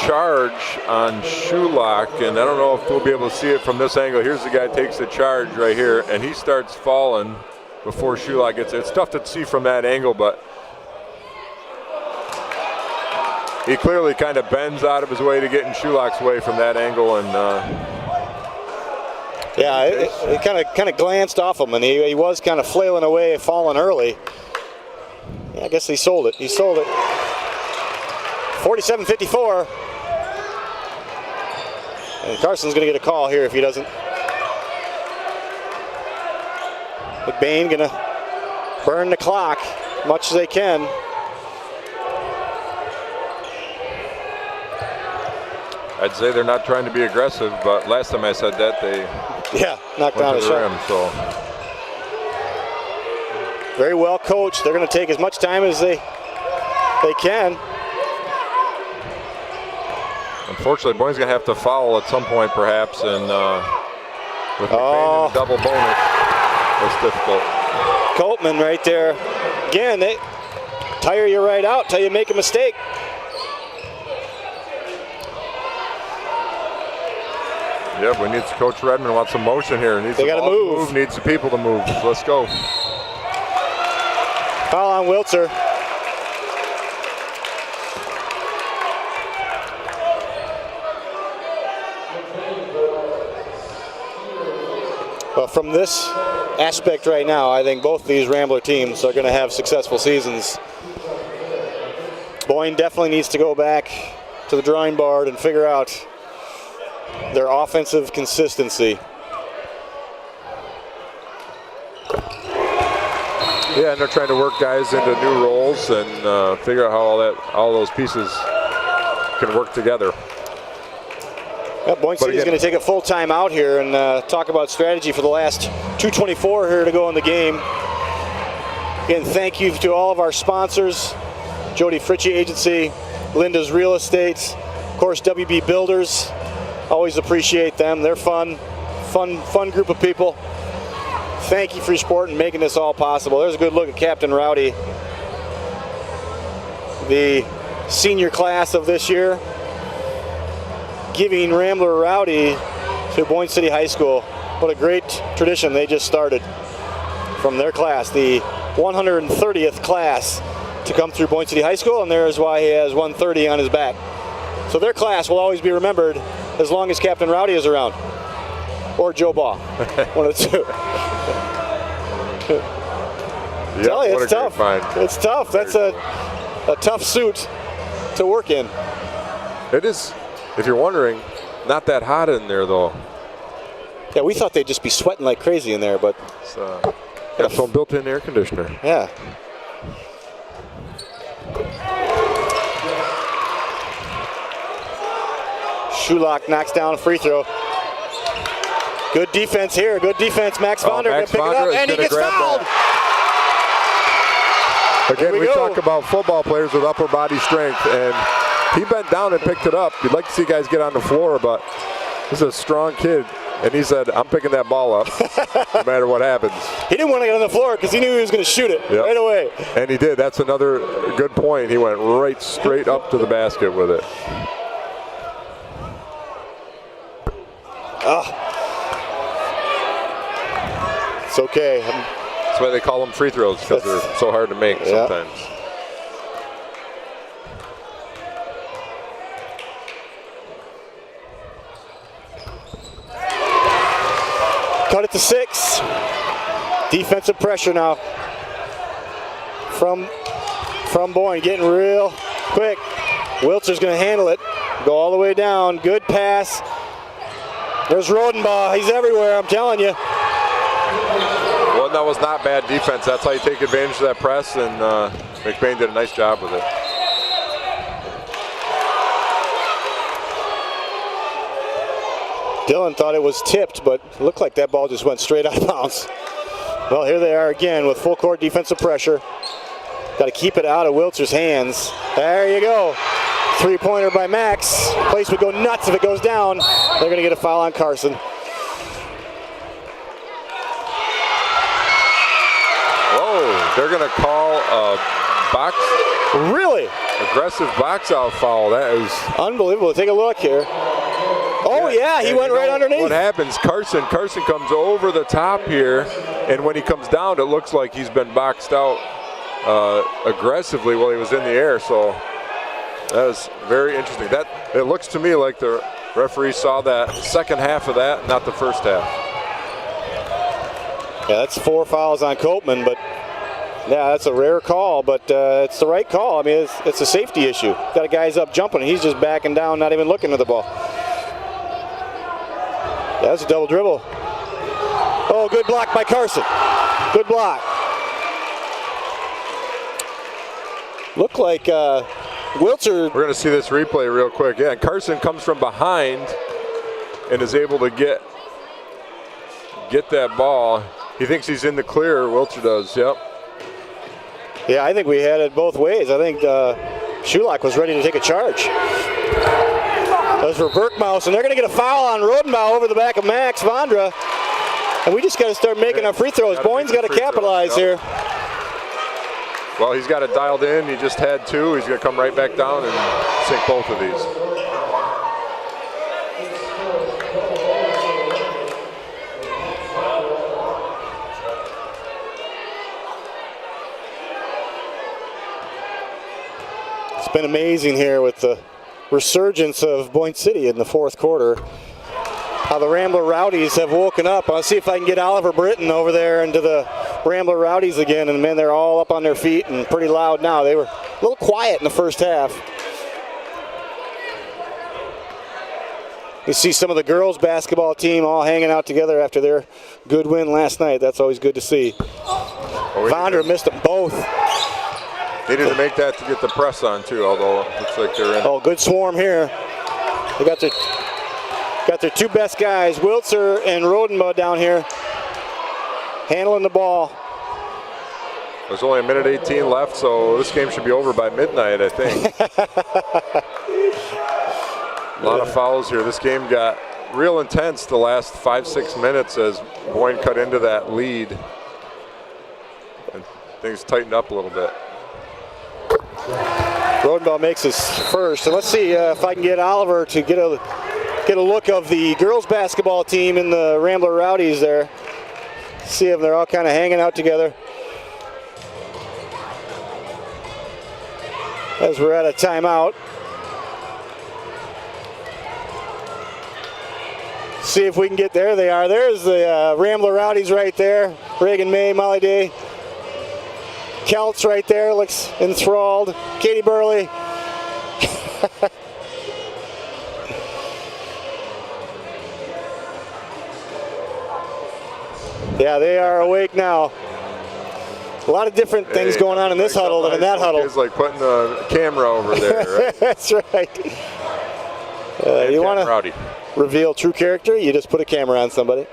charge on Schulach, and I don't know if we'll be able to see it from this angle. Here's the guy takes the charge right here, and he starts falling before Schulach gets it. It's tough to see from that angle, but he clearly kind of bends out of his way to get in Schulach's way from that angle, and yeah, it kind of glanced off him, and he was kind of flailing away, falling early. Yeah, I guess he sold it. He sold it. 47-54. And Carson's going to get a call here if he doesn't. McBain going to burn the clock much as they can. I'd say they're not trying to be aggressive, but last time I said that, they knocked down a shot. Rim, so. Very well coached. They're going to take as much time as they can. Unfortunately, Boyne's going to have to foul at some point, perhaps, and with McBain in double bonus, it's difficult. Coltman right there. Again, they tire you right out till you make a mistake. Yeah, we need Coach Redmond wants some motion here. They got to move. Needs the people to move. So let's go. Foul on Wiltzer. But from this aspect right now, I think both these Rambler teams are going to have successful seasons. Boyne definitely needs to go back to the drawing board and figure out their offensive consistency. Yeah, and they're trying to work guys into new roles and figure out how all those pieces can work together. Yeah, Boyne City is going to take a full time out here and talk about strategy for the last 2:24 here to go in the game. Again, thank you to all of our sponsors, Jody Fritchie Agency, Linda's Real Estate, of course WB Builders. Always appreciate them. They're fun group of people. Thank you for your support and making this all possible. There's a good look at Captain Rowdy, the senior class of this year, giving Rambler Rowdy to Boyne City High School. What a great tradition they just started from their class, the 130th class to come through Boyne City High School, and there's why he has 130 on his back. So their class will always be remembered as long as Captain Rowdy is around, or Joe Baugh, one of the two. Tell you, it's tough. It's tough. That's a tough suit to work in. It is. If you're wondering, not that hot in there though. Yeah, we thought they'd just be sweating like crazy in there, but it's got some built-in air conditioner. Yeah. Schulach knocks down a free throw. Good defense here. Good defense. Max Vonder going to pick it up, and he gets fouled. Again, we talk about football players with upper body strength, and he bent down and picked it up. You'd like to see guys get on the floor, but this is a strong kid. And he said, I'm picking that ball up no matter what happens. He didn't want to get on the floor because he knew he was going to shoot it right away. And he did. That's another good point. He went right straight up to the basket with it. It's okay. That's why they call them free throws, because they're so hard to make sometimes. Cut it to 6. Defensive pressure now. from Boyne, getting real quick. Wiltzer's going to handle it. Go all the way down. Good pass. There's Rodenbaugh. He's everywhere, I'm telling you. Well, that was not bad defense. That's how you take advantage of that press, and McBain did a nice job with it. Dylan thought it was tipped, but it looked like that ball just went straight out of bounds. Well, here they are again with full court defensive pressure. Got to keep it out of Wiltzer's hands. There you go. Three-pointer by Max. Place would go nuts if it goes down. They're going to get a foul on Carson. Whoa, they're going to call a box. Really? Aggressive box out foul. That is unbelievable. Take a look here. Oh, yeah, he went right underneath. What happens, Carson comes over the top here, and when he comes down, it looks like he's been boxed out aggressively while he was in the air. So that is very interesting. That it looks to me like the referee saw that second half of that, not the first half. Yeah, that's 4 fouls on Copeman, but yeah, that's a rare call, but it's the right call. I mean, it's a safety issue. Got a guy's up jumping, and he's just backing down, not even looking at the ball. Yeah, that's a double dribble. Oh, good block by Carson. Good block. Looked like Wiltzer. We're going to see this replay real quick. Yeah, and Carson comes from behind and is able to get that ball. He thinks he's in the clear. Wiltzer does. Yep. Yeah, I think we had it both ways. I think Schulach was ready to take a charge. That was for Berkmaus, and they're going to get a foul on Rodenbaugh over the back of Max Vondra. And we just got to start making our free throws. Boyne's got to capitalize here. Well, he's got it dialed in. He just had 2. He's going to come right back down and sink both of these. It's been amazing here with the resurgence of Boyne City in the fourth quarter. How the Rambler Rowdies have woken up. I'll see if I can get Oliver Britton over there into the Rambler Rowdies again, and man, they're all up on their feet and pretty loud now. They were a little quiet in the first half. You see some of the girls basketball team all hanging out together after their good win last night. That's always good to see. Vondra missed them both. Needed to make that to get the press on too, although it looks like they're in. Oh, good swarm here. They got their 2 best guys, Wiltzer and Rodenbaugh down here, handling the ball. There's only 1:18 left, so this game should be over by midnight, I think. A lot of fouls here. This game got real intense the last 5-6 minutes as Boyne cut into that lead. And things tightened up a little bit. Rodenbaugh makes his first, and let's see if I can get Oliver to get a look of the girls basketball team in the Rambler Rowdies there. See if they're all kind of hanging out together. As we're at a timeout. See if we can get there. They are. There's the Rambler Rowdies right there. Reagan May, Molly Day. Celts right there, looks enthralled. Katie Burley. Yeah, they are awake now. A lot of different things going on in this huddle than in that huddle. It's like putting a camera over there, right? That's right. You want to reveal true character, you just put a camera on somebody.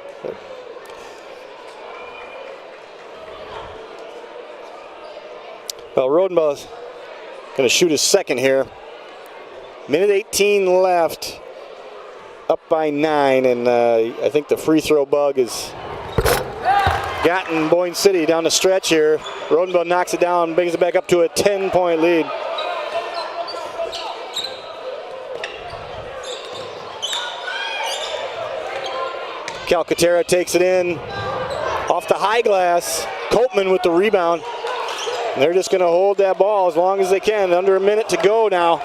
Well, Rodenbaugh's going to shoot his second here. 1:18 left, up by 9, and I think the free throw bug has gotten Boyne City down the stretch here. Rodenbaugh knocks it down, brings it back up to a 10-point lead. Calcaterra takes it in, off the high glass. Copeman with the rebound. And they're just going to hold that ball as long as they can. Under a minute to go now.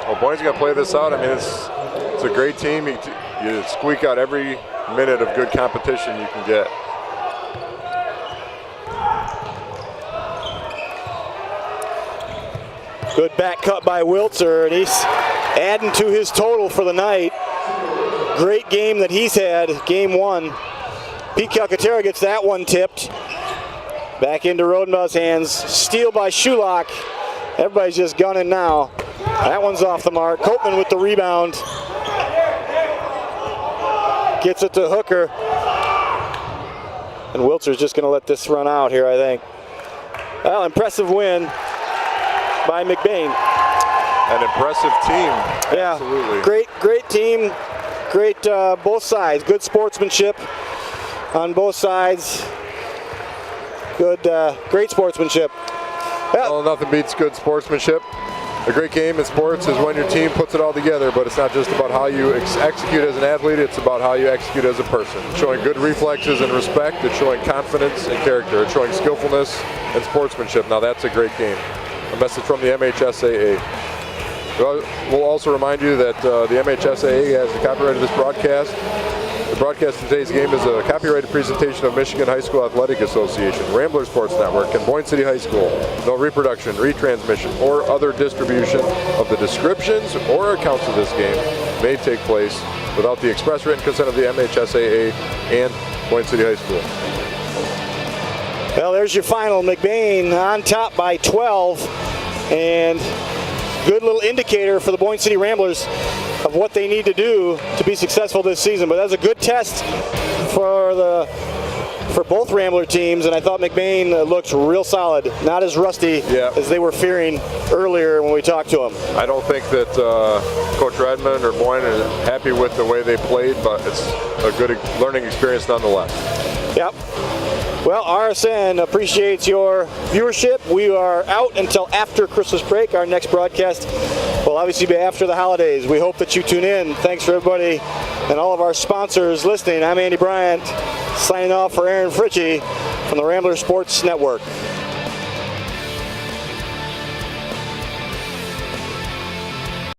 Well, Boyne's going to play this out. I mean, it's a great team. You squeak out every minute of good competition you can get. Good back cut by Wiltzer, and he's adding to his total for the night. Great game that he's had, game one. Pete Calcaterra gets that one tipped. Back into Rodenbaugh's hands. Steal by Shulock. Everybody's just gunning now. That one's off the mark. Copeman with the rebound. Gets it to Hooker. And Wiltzer's just going to let this run out here, I think. Well, impressive win by McBain. An impressive team. Yeah, absolutely. Great team. Great both sides. Good sportsmanship on both sides. Good, great sportsmanship. Well, nothing beats good sportsmanship. A great game in sports is when your team puts it all together, but it's not just about how you execute as an athlete, it's about how you execute as a person. It's showing good reflexes and respect, it's showing confidence and character, it's showing skillfulness and sportsmanship. Now that's a great game. A message from the MHSAA. We'll also remind you that the MHSAA has the copyright of this broadcast. The broadcast of today's game is a copyrighted presentation of Michigan High School Athletic Association, Rambler Sports Network, and Boyne City High School. No reproduction, retransmission, or other distribution of the descriptions or accounts of this game may take place without the express written consent of the MHSAA and Boyne City High School. Well, there's your final. McBain on top by 12, and good little indicator for the Boyne City Ramblers of what they need to do to be successful this season. But that's a good test for both Rambler teams, and I thought McBain looked real solid, not as rusty as they were fearing earlier when we talked to him. I don't think that Coach Redmond or Boyne are happy with the way they played, but it's a good learning experience nonetheless. Yep. Well, RSN appreciates your viewership. We are out until after Christmas break. Our next broadcast will obviously be after the holidays. We hope that you tune in. Thanks for everybody and all of our sponsors listening. I'm Andy Bryant, signing off for Aaron Fritchie from the Rambler Sports Network.